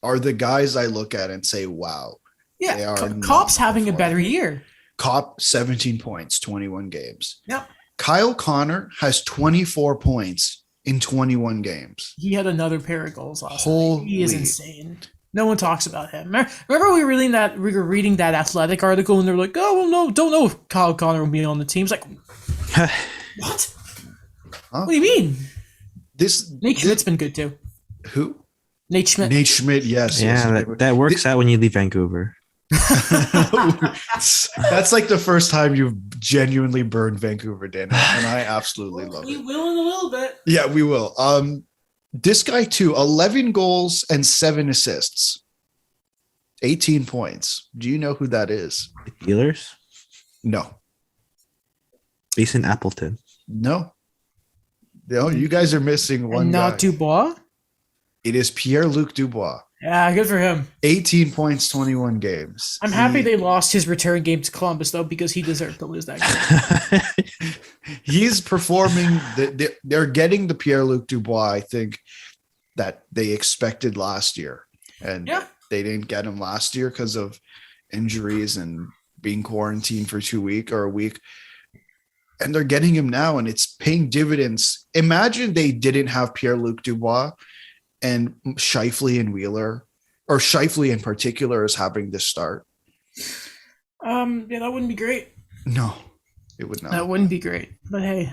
B: are the guys I look at and say, wow.
A: Yeah, Kopp's having a better year.
B: Kopp, 17 points, 21 games.
A: Yep.
B: Kyle Connor has 24 points in 21 games.
A: He had another pair of goals last night. He is insane. No one talks about him. Remember we were reading that Athletic article and they were like, oh, well, no, don't know if Kyle Connor will be on the team. It's like, what?
B: Huh?
A: What do you mean? Nate
B: Schmidt's
A: Schmidt's been good too.
B: Who?
A: Nate Schmidt.
B: Nate Schmidt, yes.
C: Yeah, that works out when you leave Vancouver.
B: That's the first time you've genuinely burned Vancouver, Daniel, and I absolutely love it.
A: We will in a little bit.
B: Yeah, we will. This guy too, 11 goals and 7 assists, 18 points. Do you know who that is?
C: Steelers?
B: No.
C: Mason Appleton.
B: No, you guys are missing one.
A: And not
B: guy.
A: Dubois.
B: It is Pierre-Luc Dubois.
A: Yeah, good for him.
B: 18 points, 21 games.
A: I'm happy they lost his return game to Columbus, though, because he deserved to lose that game.
B: He's performing. They're getting the Pierre-Luc Dubois, I think, that they expected last year. And they didn't get him last year because of injuries and being quarantined for 2 weeks or a week. And they're getting him now, and it's paying dividends. Imagine they didn't have Pierre-Luc Dubois and Scheifele and Wheeler, or Scheifele in particular, is having this start.
A: Yeah, that wouldn't be great.
B: No, it would not.
A: That wouldn't be great. But hey,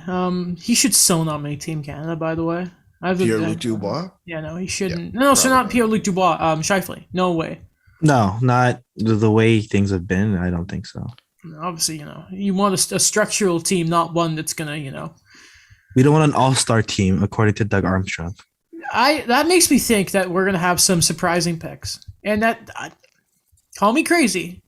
A: he should so not make Team Canada, by the way.
B: Pierre-Luc Dubois?
A: Yeah, no, he shouldn't.
B: Yeah,
A: no, so not Pierre-Luc Dubois. Scheifele. No way.
C: No, not the way things have been. I don't think so.
A: Obviously, you want a structural team, not one that's gonna,
C: We don't want an all-star team, according to Doug Armstrong.
A: That makes me think that we're gonna have some surprising picks, and call me crazy.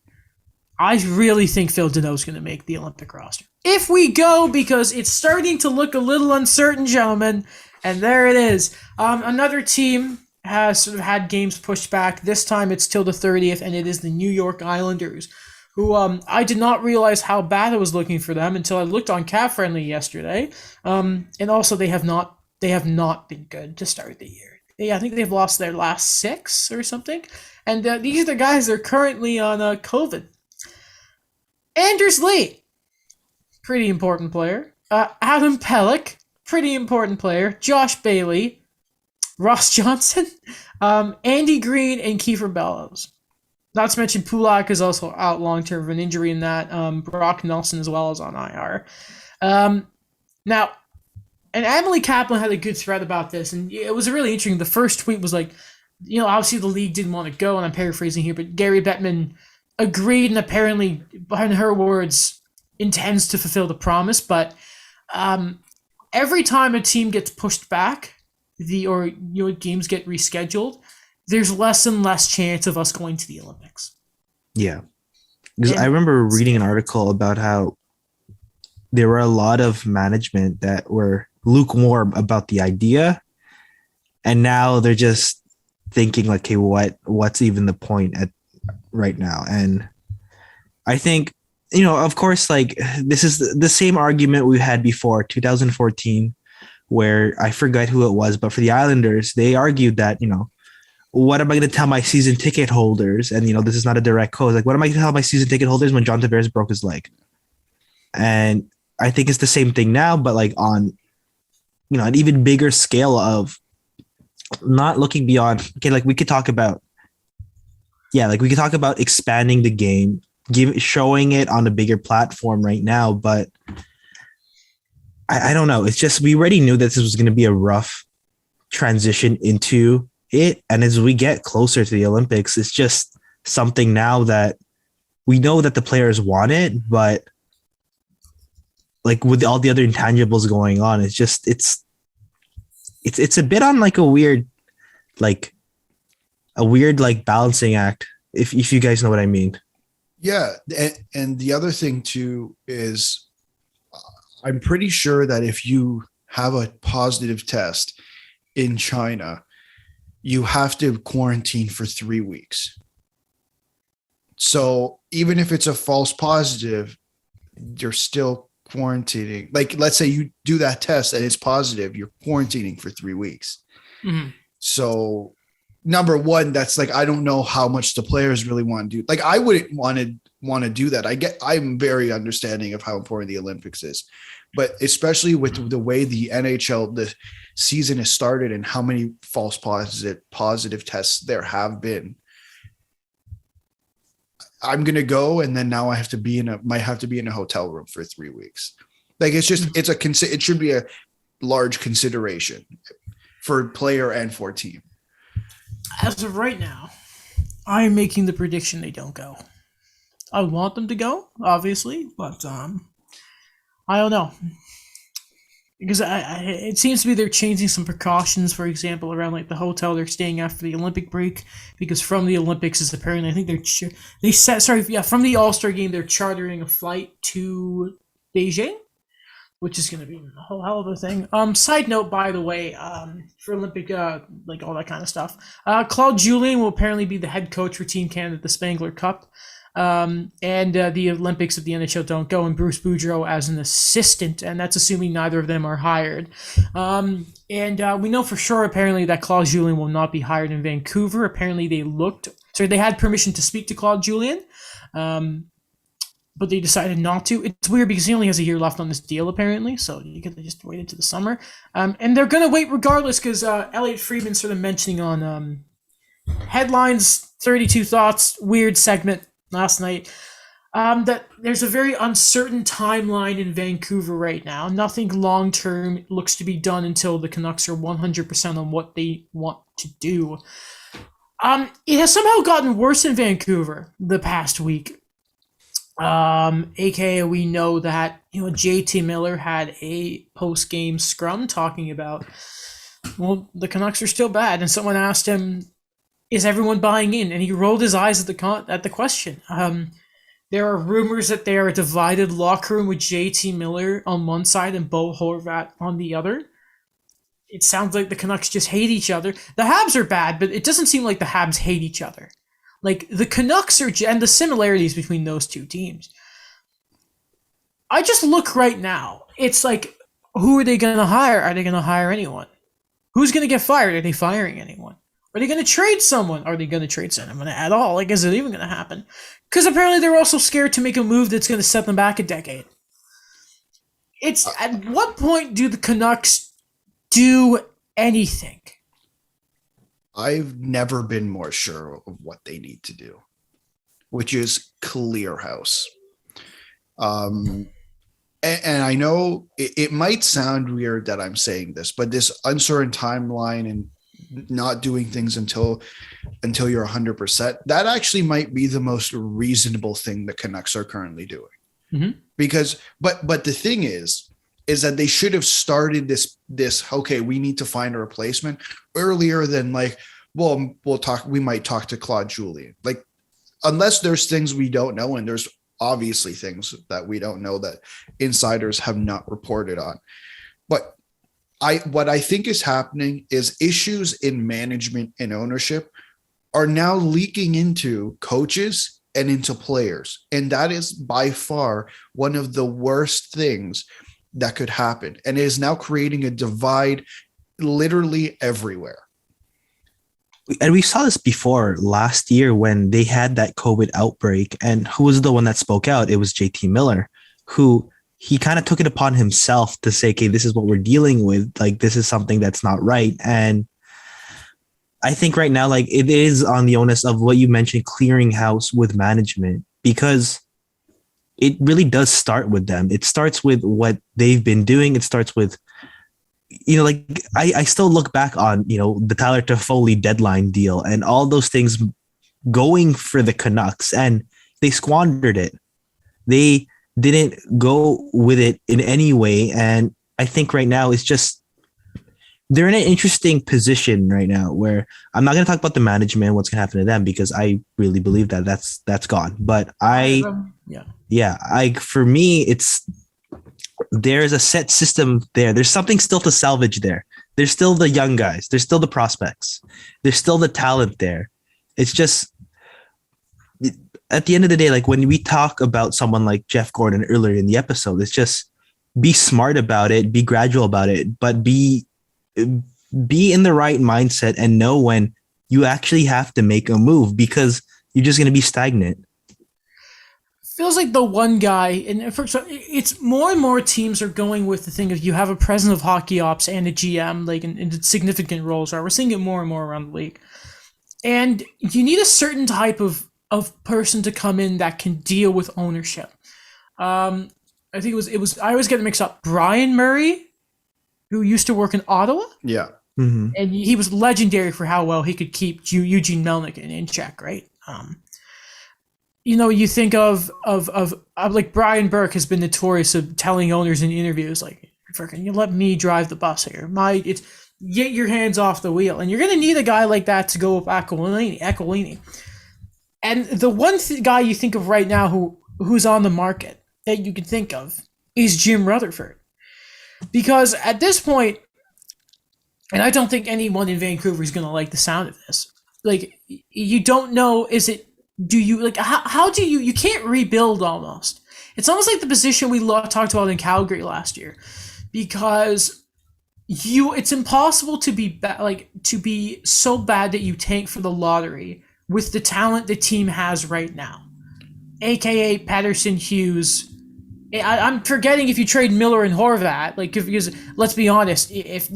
A: I really think Phil Deneau's gonna make the Olympic roster if we go, because it's starting to look a little uncertain, gentlemen. And there it is. Another team has sort of had games pushed back. This time it's till the 30th, and it is the New York Islanders, who I did not realize how bad it was looking for them until I looked on Cap Friendly yesterday. And also they have not been good to start the year. I think they've lost their last 6 or something. And these are the guys that are currently on COVID. Anders Lee, pretty important player. Adam Pelech, pretty important player. Josh Bailey, Ross Johnson, Andy Green, and Kiefer Bellows. Not to mention Pulak is also out long-term of an injury in that. Brock Nelson as well is on IR. Now, and Emily Kaplan had a good thread about this, and it was really interesting. The first tweet was like, obviously the league didn't want to go, and I'm paraphrasing here, but Gary Bettman agreed and apparently, behind her words, intends to fulfill the promise. But every time a team gets pushed back, games get rescheduled, there's less and less chance of us going to the Olympics.
C: Yeah. Because I remember reading an article about how there were a lot of management that were lukewarm about the idea, and now they're just thinking like, hey, what's even the point right now? And I think, of course, like this is the same argument we had before 2014, where I forgot who it was, but for the Islanders, they argued that, what am I going to tell my season ticket holders? And, this is not a direct quote. Like, what am I going to tell my season ticket holders when John Tavares broke his leg? And I think it's the same thing now, but like on, an even bigger scale of not looking beyond. Okay, like we could talk about expanding the game, showing it on a bigger platform right now. But I don't know. It's just, we already knew that this was going to be a rough transition into it. And as we get closer to the Olympics, it's just something now that we know that the players want it, but like with all the other intangibles going on, it's just, it's a bit on like a weird balancing act. If you guys know what I mean.
B: Yeah. And the other thing too is I'm pretty sure that if you have a positive test in China, you have to quarantine for 3 weeks. So even if it's a false positive, you're still quarantining. Like, let's say you do that test and it's positive, you're quarantining for 3 weeks. Mm-hmm. So number one, that's like, I don't know how much the players really want to do. Like, I wouldn't want to do that. I'm very understanding of how important the Olympics is, but especially with the way the NHL, the season has started and how many false positive tests there have been, I'm going to go. And then now I have to might have to be in a hotel room for 3 weeks. Like, it's just, it should be a large consideration for player and for team.
A: As of right now, I'm making the prediction they don't go. I want them to go, obviously, but I don't know. Because it seems to be they're changing some precautions, for example, around like the hotel they're staying after the Olympic break, because from the Olympics is apparently, I think from the All-Star game, they're chartering a flight to Beijing. which is going to be a whole hell of a thing. Side note, by the way, for Olympic, like all that kind of stuff, Claude Julien will apparently be the head coach for Team Canada at the Spangler Cup. And the Olympics if the NHL don't go, and Bruce Boudreau as an assistant, and that's assuming neither of them are hired. And we know for sure, apparently, that Claude Julien will not be hired in Vancouver. Apparently, they had permission to speak to Claude Julien, but they decided not to. It's weird because he only has a year left on this deal, apparently, so you could just wait into the summer. And they're going to wait regardless because Elliot Friedman sort of mentioning on Headlines 32 Thoughts, weird segment last night, that there's a very uncertain timeline in Vancouver right now. Nothing long-term looks to be done until the Canucks are 100% on what they want to do. It has somehow gotten worse in Vancouver the past week. AKA we know that, JT Miller had a post-game scrum talking about, well, the Canucks are still bad, and someone asked him, is everyone buying in? And he rolled his eyes at the question. There are rumors that they are a divided locker room with JT Miller on one side and Bo Horvat on the other. It sounds like the Canucks just hate each other. The Habs are bad, but it doesn't seem like the Habs hate each other. Like, the Canucks are, and the similarities between those two teams. I just look right now. It's like, who are they going to hire? Are they going to hire anyone? Who's going to get fired? Are they firing anyone? Are they going to trade someone? Are they going to trade someone at all? Like, is it even going to happen? Because apparently they're also scared to make a move that's going to set them back a decade. It's at what point do the Canucks do anything?
B: I've never been more sure of what they need to do, which is clear house. And I know it might sound weird that I'm saying this, but this uncertain timeline and not doing things until you're 100%, that actually might be the most reasonable thing the Canucks are currently doing.
A: Mm-hmm.
B: Because but the thing is that they should have started this okay, we need to find a replacement earlier than like, well, we might talk to Claude Julien. Like, unless there's things we don't know, and there's obviously things that we don't know that insiders have not reported on. But what I think is happening is issues in management and ownership are now leaking into coaches and into players. And that is by far one of the worst things that could happen. And it is now creating a divide literally everywhere.
C: And we saw this before last year when they had that COVID outbreak. And who was the one that spoke out? It was JT Miller, who he kind of took it upon himself to say, okay, this is what we're dealing with. Like, this is something that's not right. And I think right now, like, it is on the onus of what you mentioned, clearing house with management, because it really does start with them. It starts with what they've been doing. It starts with, like, I still look back on, the Tyler Toffoli deadline deal and all those things going for the Canucks, and they squandered it. They didn't go with it in any way. And I think right now it's just, they're in an interesting position right now where I'm not going to talk about the management, what's going to happen to them, because I really believe that that's gone. But for me, there's a set system there. There's something still to salvage there. There's still the young guys. There's still the prospects. There's still the talent there. It's just, at the end of the day, like when we talk about someone like Jeff Gordon earlier in the episode, it's just be smart about it, be gradual about it, but be in the right mindset and know when you actually have to make a move, because you're just going to be stagnant.
A: Feels like the one guy, and it's more and more teams are going with the thing of you have a president of hockey ops and a GM, like in significant roles. Right, we're seeing it more and more around the league, and you need a certain type of person to come in that can deal with ownership. I think it was I always get it mixed up. Brian Murray, who used to work in Ottawa,
B: yeah,
C: mm-hmm.
A: and he was legendary for how well he could keep Eugene Melnick in check, right? You think of like Brian Burke has been notorious of telling owners in interviews like, "Freaking, you let me drive the bus here. Get your hands off the wheel." And you're gonna need a guy like that to go with Aquilini. And the one guy you think of right now who's on the market that you can think of is Jim Rutherford. Because at this point, and I don't think anyone in Vancouver is going to like the sound of this. Like, you don't know, how do you can't rebuild almost. It's almost like the position we talked about in Calgary last year. Because it's impossible to be so bad that you tank for the lottery with the talent the team has right now. AKA Patterson, Hughes. I'm forgetting if you trade Miller and Horvat, because let's be honest, if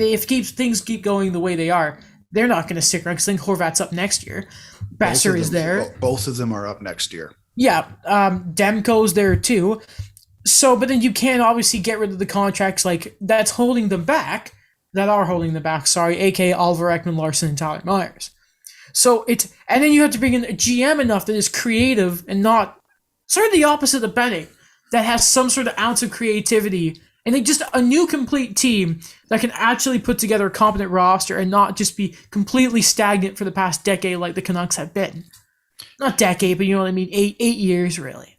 A: things keep going the way they are, they're not going to stick around because I think Horvat's up next year. Besser is there.
B: Both of them are up next year.
A: Yeah, Demko's there too. So, but then you can't obviously get rid of the contracts that's holding them back. AKA Oliver Ekman Larson and Tyler Myers. So and then you have to bring in a GM enough that is creative and not sort of the opposite of Benning, that has some sort of ounce of creativity, and just a new complete team that can actually put together a competent roster and not just be completely stagnant for the past decade like the Canucks have been. Not decade, but you know what I mean? 8 years, really.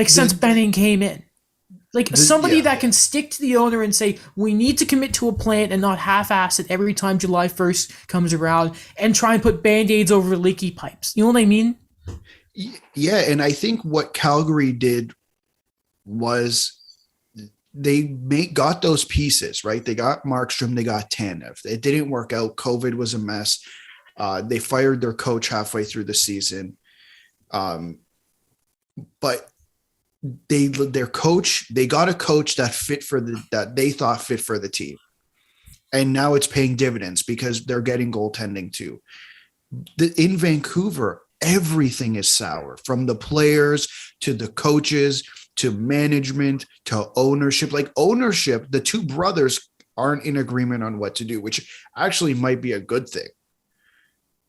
A: Since Benning came in. Somebody that can stick to the owner and say, we need to commit to a plan and not half-ass it every time July 1st comes around and try and put Band-Aids over leaky pipes. You know what I mean?
B: Yeah, and I think what Calgary did was they got those pieces, right? They got Markstrom, they got Tanev. It didn't work out. COVID was a mess. They fired their coach halfway through the season. But they got a coach that they thought fit for the team. And now it's paying dividends because they're getting goaltending too. In Vancouver, everything is sour, from the players to the coaches to management to ownership. Ownership, the two brothers aren't in agreement on what to do, which actually might be a good thing.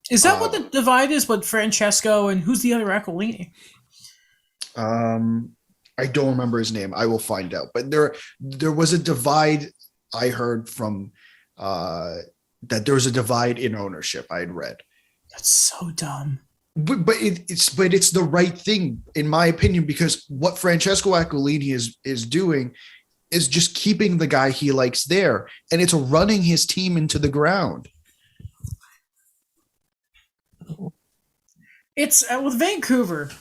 A: Is that what the divide is? But Francesco and who's the other Aquilini?
B: I don't remember his name. I will find out. But there was a divide. I heard from that there was a divide in ownership. I had read.
A: That's so dumb.
B: But it's the right thing, in my opinion, because what Francesco Aquilini is doing is just keeping the guy he likes there, and it's running his team into the ground.
A: It's with Vancouver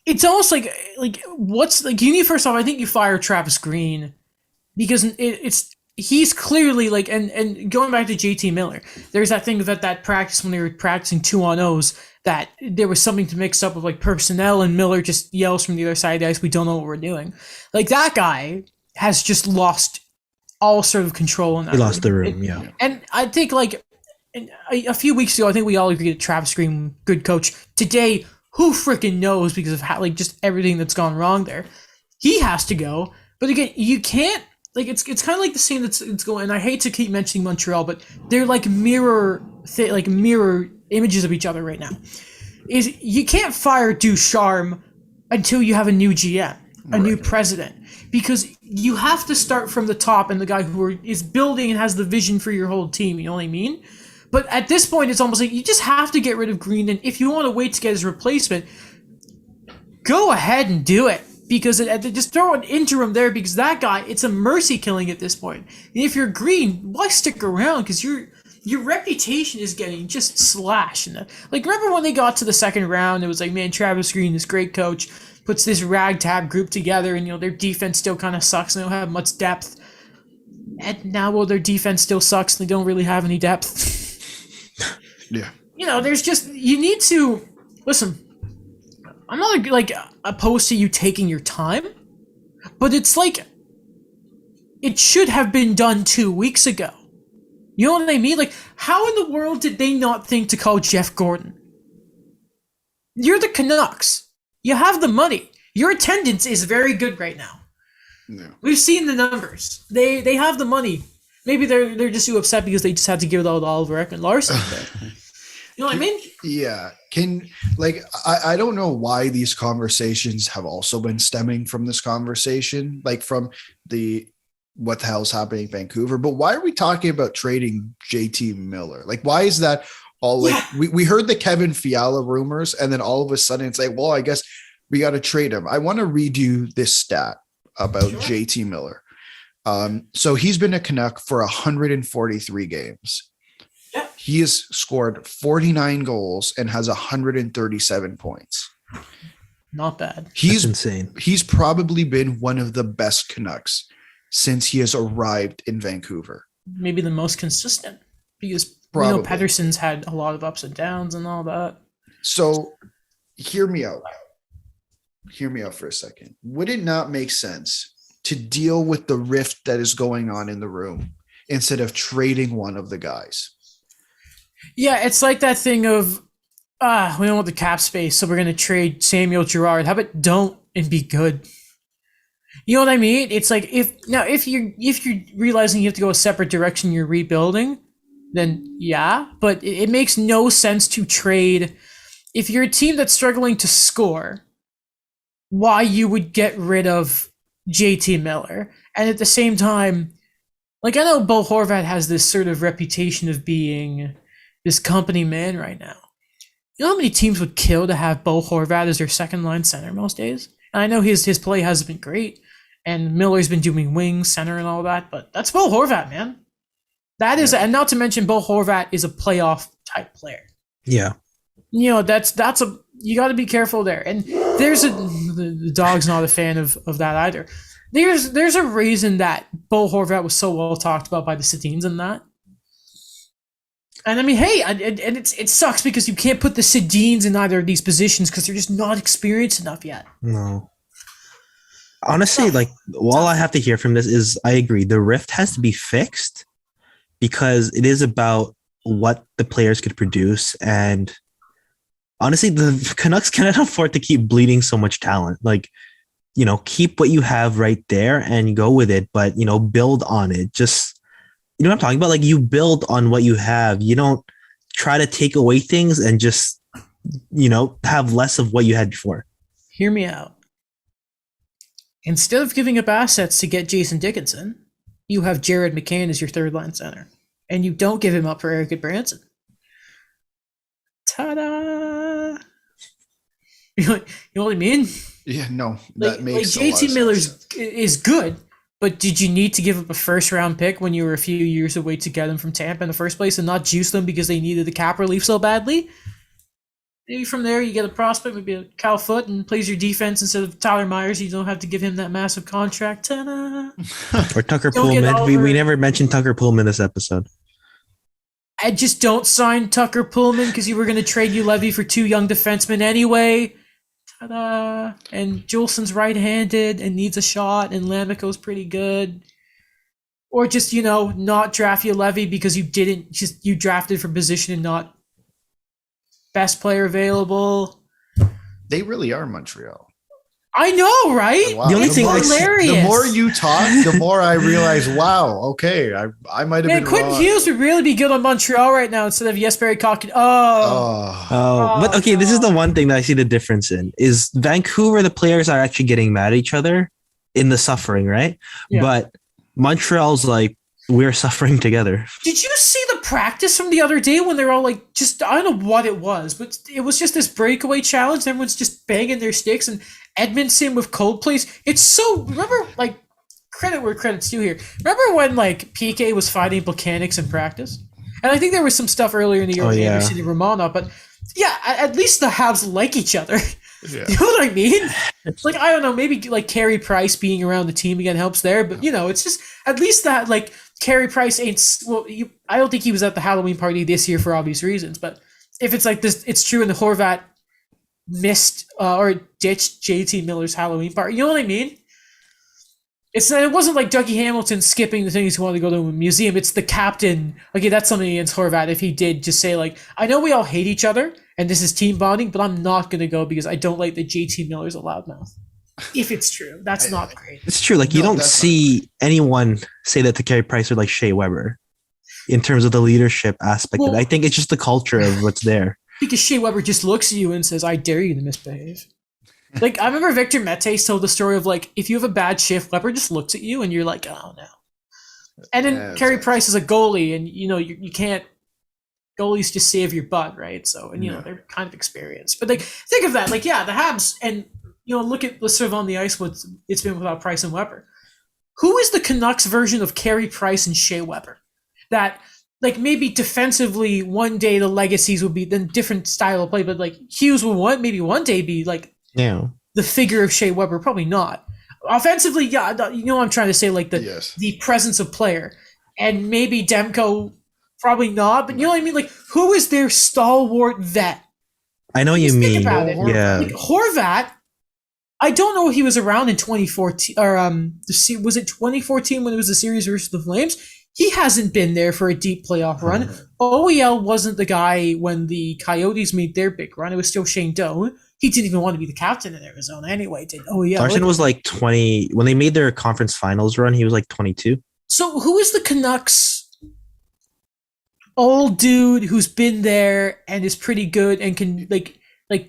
A: it's almost you need, first off, I think you fire Travis Green, because he's clearly and going back to JT Miller, there's that thing that practice when they were practicing 2-on-0s, that there was something to mix up with personnel, and Miller just yells from the other side of the ice, we don't know what we're doing. That guy has just lost all sort of control in that.
C: He lost the room, yeah.
A: And I think a few weeks ago, I think we all agreed that Travis Green, good coach. Today, who freaking knows, because of how just everything that's gone wrong there. He has to go. But again, you can't, it's kind of like the same it's going, and I hate to keep mentioning Montreal, but they're mirror images of each other right now. Is you can't fire Ducharme until you have a new GM, new president, because you have to start from the top, and the guy who is building and has the vision for your whole team. You know what I mean? But at this point, it's almost like you just have to get rid of Green, and if you want to wait to get his replacement, go ahead and do it. Because just throw an interim there, because that guy, it's a mercy killing at this point. And if you're Green, why stick around? Because your reputation is getting just slashed. Remember when they got to the second round, it was man, Travis Green, this great coach, puts this ragtag group together, and their defense still kind of sucks, and they don't have much depth. And now, their defense still sucks, and they don't really have any depth.
B: Yeah.
A: There's just, you need to listen. I'm not opposed to you taking your time, but it's it should have been done 2 weeks ago. You know what I mean? How in the world did they not think to call Jeff Gordon? You're the Canucks. You have the money. Your attendance is very good right now.
B: Yeah.
A: We've seen the numbers. They have the money. Maybe they're just too upset because they just had to give it all to Oliver Ekman Larson. You know what I mean?
B: Yeah. I don't know why these conversations have also been stemming from this conversation, from what the hell's happening in Vancouver, but why are we talking about trading JT Miller? Why is that all we heard the Kevin Fiala rumors, and then all of a sudden it's well, I guess we got to trade him. I want to read you this stat. about JT Miller. So he's been a Canuck for 143 games.
A: Yeah.
B: He has scored 49 goals and has 137 points.
A: Not bad.
C: That's insane.
B: He's probably been one of the best Canucks since he has arrived in Vancouver.
A: Maybe the most consistent, because
B: Probably.
A: Pettersson's had a lot of ups and downs and all that.
B: So hear me out. Hear me out for a second. Would it not make sense to deal with the rift that is going on in the room instead of trading one of the guys?
A: Yeah, it's like that thing of, we don't want the cap space, so we're going to trade Samuel Girard. How about don't and be good? You know what I mean? It's like, if you're realizing you have to go a separate direction, you're rebuilding, then yeah, but it makes no sense to trade. If you're a team that's struggling to score, why you would get rid of JT Miller? And at the same time, like, I know Bo Horvat has this sort of reputation of being this company man right now. You know how many teams would kill to have Bo Horvat as their second line center most days? And I know his play hasn't been great, and Miller's been doing wing, center, and all that, but that's Bo Horvat, man. That is, and not to mention Bo Horvat is a playoff type player.
C: Yeah.
A: You know, you got to be careful there. And the dog's not a fan of that either. There's a reason that Bo Horvat was so well talked about by the Sedins and that. And I mean, hey, and it sucks because you can't put the Sedins in either of these positions because they're just not experienced enough yet.
C: No. Honestly, like, all I have to hear from this is I agree. The rift has to be fixed because it is about what the players could produce. And honestly, the Canucks cannot afford to keep bleeding so much talent. Like, you know, keep what you have right there and go with it, but, you know, build on it. Just, you know what I'm talking about? Like, you build on what you have. You don't try to take away things and just, you know, have less of what you had before.
A: Hear me out. Instead of giving up assets to get Jason Dickinson, you have Jared McCann as your third line center, and you don't give him up for Eric Branson. Ta-da! You know what I mean?
B: Yeah, no, that makes
A: like
B: a lot of
A: JT Miller
B: sense.
A: is good, but did you need to give up a first-round pick when you were a few years away to get him from Tampa in the first place and not juice them because they needed the cap relief so badly? Maybe from there you get a prospect, maybe a Cal Foote, and plays your defense instead of Tyler Myers. You don't have to give him that massive contract. Ta-da!
C: Or Tucker
A: Don't get
C: Pullman. We
A: over-
C: never mentioned Tucker Pullman this episode.
A: I just don't sign Tucker Pullman because you were going to trade you Levy for two young defensemen anyway. Ta-da! And Julesen's right-handed and needs a shot, and Lamico's pretty good. Or just, you know, not draft you Levy because you drafted for position and not best player available.
B: They really are Montreal.
A: I know, right?
B: Wow.
C: The only thing
A: hilarious.
B: The more you talk, the more I realize, wow, okay, I might have been
A: Quentin
B: wrong.
A: Hughes would really be good on Montreal right now instead of Jesper Kotkaniemi.
C: But okay, this is the one thing that I see the difference in is Vancouver, the players are actually getting mad at each other in the suffering, right?
A: Yeah.
C: But Montreal's like, we're suffering together.
A: Did you see the practice from the other day when they're all like, I don't know what it was, but it was just this breakaway challenge. Everyone's just banging their sticks, and Edmondson with Coldplays. It's so, remember, like, credit where credit's due here. Remember when, like, PK was fighting Volcanics in practice? And I think there was some stuff earlier in the year with Anderson and Romanov, but yeah, at least the Habs like each other.
B: Yeah.
A: You know what I mean? Like, I don't know, maybe like Carey Price being around the team again helps there, but you know, it's just at least that like Carey Price ain't. Well, I don't think he was at the Halloween party this year for obvious reasons, but if it's like this, it's true. And the Horvat missed or ditched JT Miller's Halloween party. You know what I mean? It wasn't like Dougie Hamilton skipping the things he wanted to go to a museum. It's the captain. Okay, that's something against Horvat. If he did just say like, I know we all hate each other and this is team bonding, but I'm not going to go because I don't like that JT Miller's a loudmouth. If it's true, that's not great.
C: It's true. Like, you don't see anyone say that to Carey Price or like Shea Weber in terms of the leadership aspect of it. I think it's just the culture of what's there.
A: Because Shea Weber just looks at you and says, I dare you to misbehave. Like, I remember Victor Metes told the story of, like, if you have a bad shift, Weber just looks at you and you're like, oh, no. And then Carey Price is a goalie, and, you know, you can't – goalies just save your butt, right? So, and, you know, they're kind of experienced. But, like, think of that. Like, yeah, the Habs – and look at let's serve on the ice what it's been without Price and Weber. Who is the Canucks version of Carey Price and Shea Weber? That like maybe defensively one day the legacies would be then different style of play, but like Hughes will maybe one day be like the figure of Shea Weber, probably not. Offensively, yeah, I'm trying to say like the presence of player, and maybe Demko, probably not. But you know what I mean? Like, who is their stalwart vet?
C: I know you mean.
A: Yeah, like, Horvat. I don't know if he was around in 2014 or was it 2014 when it was the series versus the Flames? He hasn't been there for a deep playoff run. OEL wasn't the guy when the Coyotes made their big run. It was still Shane Doan. He didn't even want to be the captain in Arizona anyway, did OEL.
C: Larson was like 20 when they made their conference finals run. He was like 22.
A: So who is the Canucks old dude who's been there and is pretty good and can like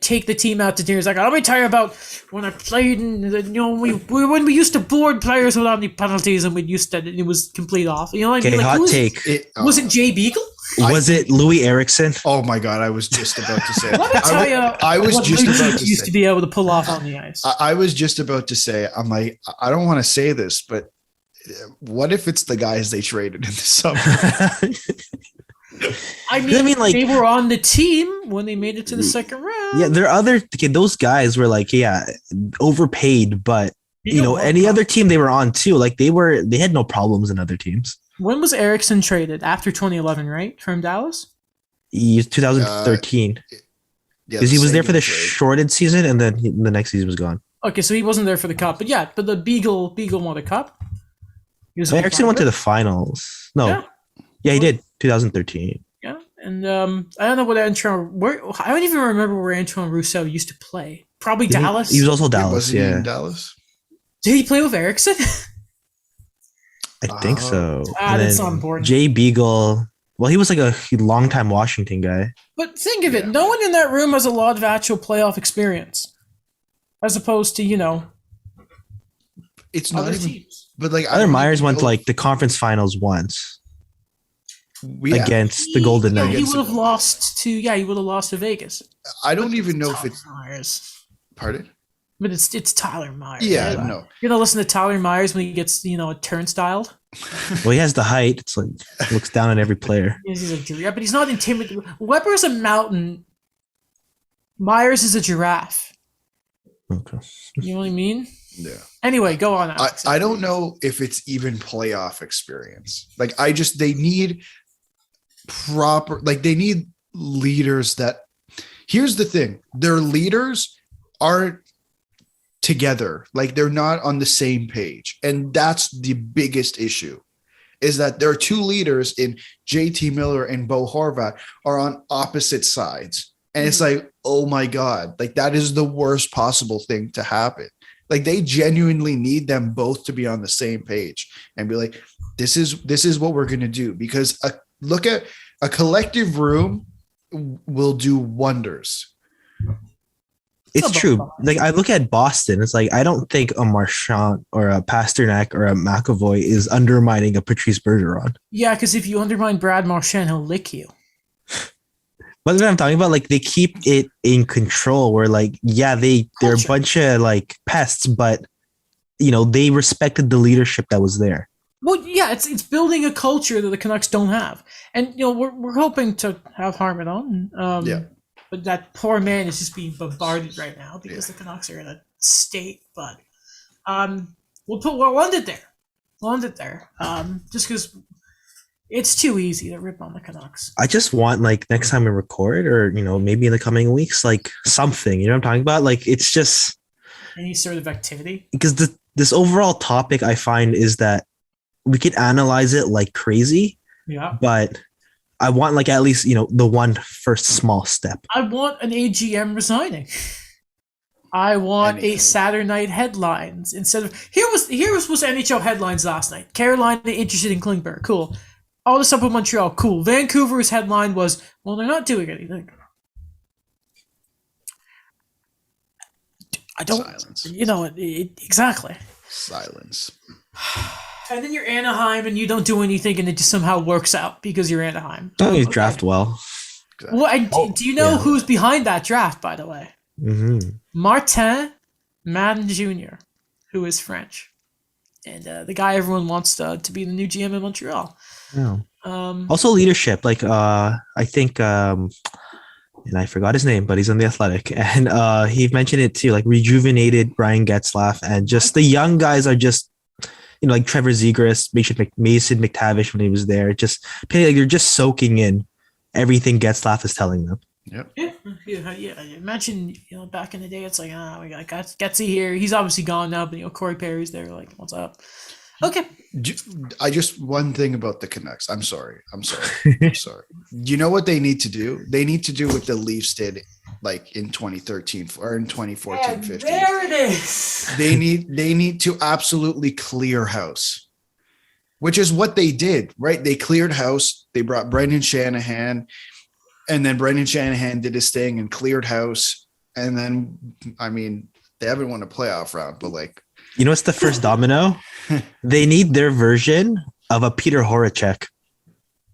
A: take the team out to dinner? It's like, let me tell you about when I played in when we used to board players without any penalties and it was complete off. You know what I mean?
C: Like, hot take.
A: Was it Jay Beagle?
C: Was it Louis Eriksson?
B: Oh my God! I was just about to say.
A: Let me tell you,
B: I was just about to
A: used to be able to pull off on the ice.
B: I was just about to say. I'm like, I don't want to say this, but what if it's the guys they traded in the summer?
A: I mean, like, they were on the team when they made it to the second round.
C: Yeah, there are those guys were like, overpaid, but any other team they were on too. Like they had no problems in other teams. When
A: was Eriksson traded? After 2011, right? From Dallas?
C: 2013. Because he was there for the shorted season, and then the next season was gone.
A: Okay, so he wasn't there for the cup, but the Beagle won the cup.
C: Eriksson went to the finals. No, yeah, he did. 2013.
A: Yeah, and I don't know what I don't even remember where Antoine Roussel used to play. Probably Dallas.
C: He was also Dallas.
B: Was he in Dallas?
A: Did he play with Eriksson?
C: I think so.
A: That's not important.
C: Jay Beagle. Well, he was like a longtime Washington guy.
A: But think of it. No one in that room has a lot of actual playoff experience. As opposed to,
B: it's not even teams. But like
C: Tyler Myers went to like the conference finals once. Against the Golden Knights.
A: He would have lost to Vegas.
B: I don't even know if it's
A: Myers.
B: Pardon?
A: But it's Tyler Myers.
B: Yeah, right? No.
A: You're gonna listen to Tyler Myers when he gets, turnstile.
C: Well, he has the height. It's like looks down on every player.
A: But he's not intimidating. Weber's a mountain. Myers is a giraffe.
C: Okay.
A: You know what I mean?
B: Yeah.
A: Anyway, go on. Alex.
B: I don't know if it's even playoff experience. Like they need they need leaders that. Here's the thing: their leaders aren't together. Like they're not on the same page, and that's the biggest issue. Is that there are two leaders in JT Miller and Bo Horvat are on opposite sides, and it's like, oh my God, like that is the worst possible thing to happen. Like they genuinely need them both to be on the same page and be like, this is what we're going to do, because look at a collective room will do wonders.
C: It's true. Like I look at Boston, it's like, I don't think a Marchand or a Pasternak or a McAvoy is undermining a Patrice Bergeron.
A: Yeah. Cause if you undermine Brad Marchand, he'll lick you.
C: But what I'm talking about, like they keep it in control where like, they're a bunch of like pests, but they respected the leadership that was there.
A: Well, yeah, it's building a culture that the Canucks don't have. And we're hoping to have Harmon on. But that poor man is just being bombarded right now because the Canucks are in a state, but we'll end it there. We'll end it there. Just because it's too easy to rip on the Canucks.
C: I just want like next time we record, or maybe in the coming weeks, like something. You know what I'm talking about? Like it's just
A: any sort of activity.
C: Because this overall topic I find is that we could analyze it like crazy.
A: Yeah.
C: But I want like at least the one first small step.
A: I want an AGM resigning. I want a Saturday night headlines instead of here was NHL headlines last night. Carolina interested in Klingberg. Cool. All this up with Montreal. Cool. Vancouver's headline was, well, they're not doing anything. I don't.
B: Silence.
A: Exactly.
B: Silence.
A: And then you're Anaheim, and you don't do anything, and it just somehow works out because you're Anaheim.
C: Don't you draft well?
A: Well, do you know who's behind that draft, by the way?
C: Mm-hmm.
A: Martin Madden Jr., who is French, and the guy everyone wants to be the new GM in Montreal.
C: Yeah. Also leadership. Like I think and I forgot his name, but he's on The Athletic, and he mentioned it too. Like rejuvenated Brian Getzlaf, and just the young guys are just. Like Trevor Zegras, Mason McTavish when he was there, just like they're just soaking in everything Getzlaf is telling them.
B: Yep.
A: Yeah. Imagine, back in the day, it's like, we got Getsy here. He's obviously gone now, but Corey Perry's there. Like, what's up? Okay.
B: One thing about the Canucks. I'm sorry. You know what they need to do? They need to do what the Leafs did, like in 2013 or in 2014, 15.
A: There it is.
B: They need to absolutely clear house, which is what they did, right? They cleared house. They brought Brendan Shanahan, and then Brendan Shanahan did his thing and cleared house. And then, I mean, they haven't won a playoff round, but like,
C: what's the first domino? They need their version of a Peter Horacek.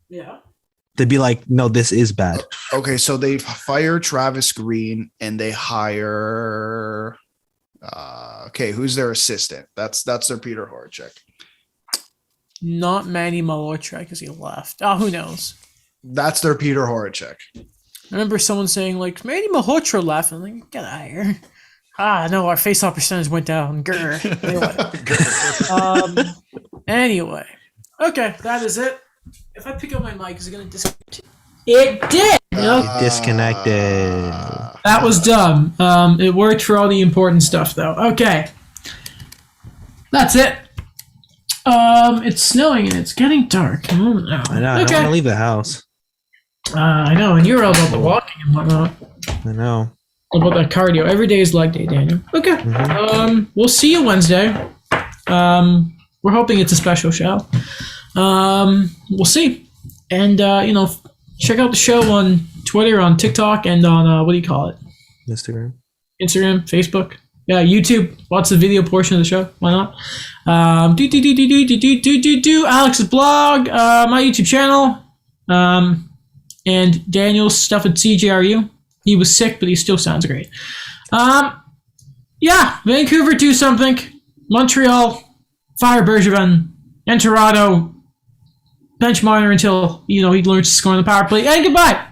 A: Yeah.
C: To be like, no, this is bad.
B: Okay, so they fire Travis Green and they hire. Who's their assistant? That's their Peter Horacek.
A: Not Manny Malhotra because he left. Oh, who knows?
B: That's their Peter Horacek.
A: I remember someone saying like Manny Malhotra left. I'm like, get out of here. No, our face-off percentage went down. Grr. Anyway. Okay, that is it. If I pick up my mic, is it going to disconnect? It did!
C: Disconnected.
D: That was dumb. It worked for all the important stuff, though. Okay. That's it. It's snowing and it's getting dark.
C: I know. I don't want to leave the house.
D: I know, and you're all about the walking and whatnot.
C: I know.
D: About that cardio. Every day is leg day, Daniel. Okay.
C: Mm-hmm.
D: We'll see you Wednesday. We're hoping it's a special show. We'll see. And, check out the show on Twitter, on TikTok, and on, what do you call it?
C: Instagram,
D: Facebook. Yeah, YouTube. Watch the video portion of the show. Why not? Alex's blog, my YouTube channel, and Daniel's stuff at CJRU. He was sick, but he still sounds great. Vancouver do something. Montreal fire Bergevin. And Toronto bench Marner until he learns to score on the power play. And goodbye.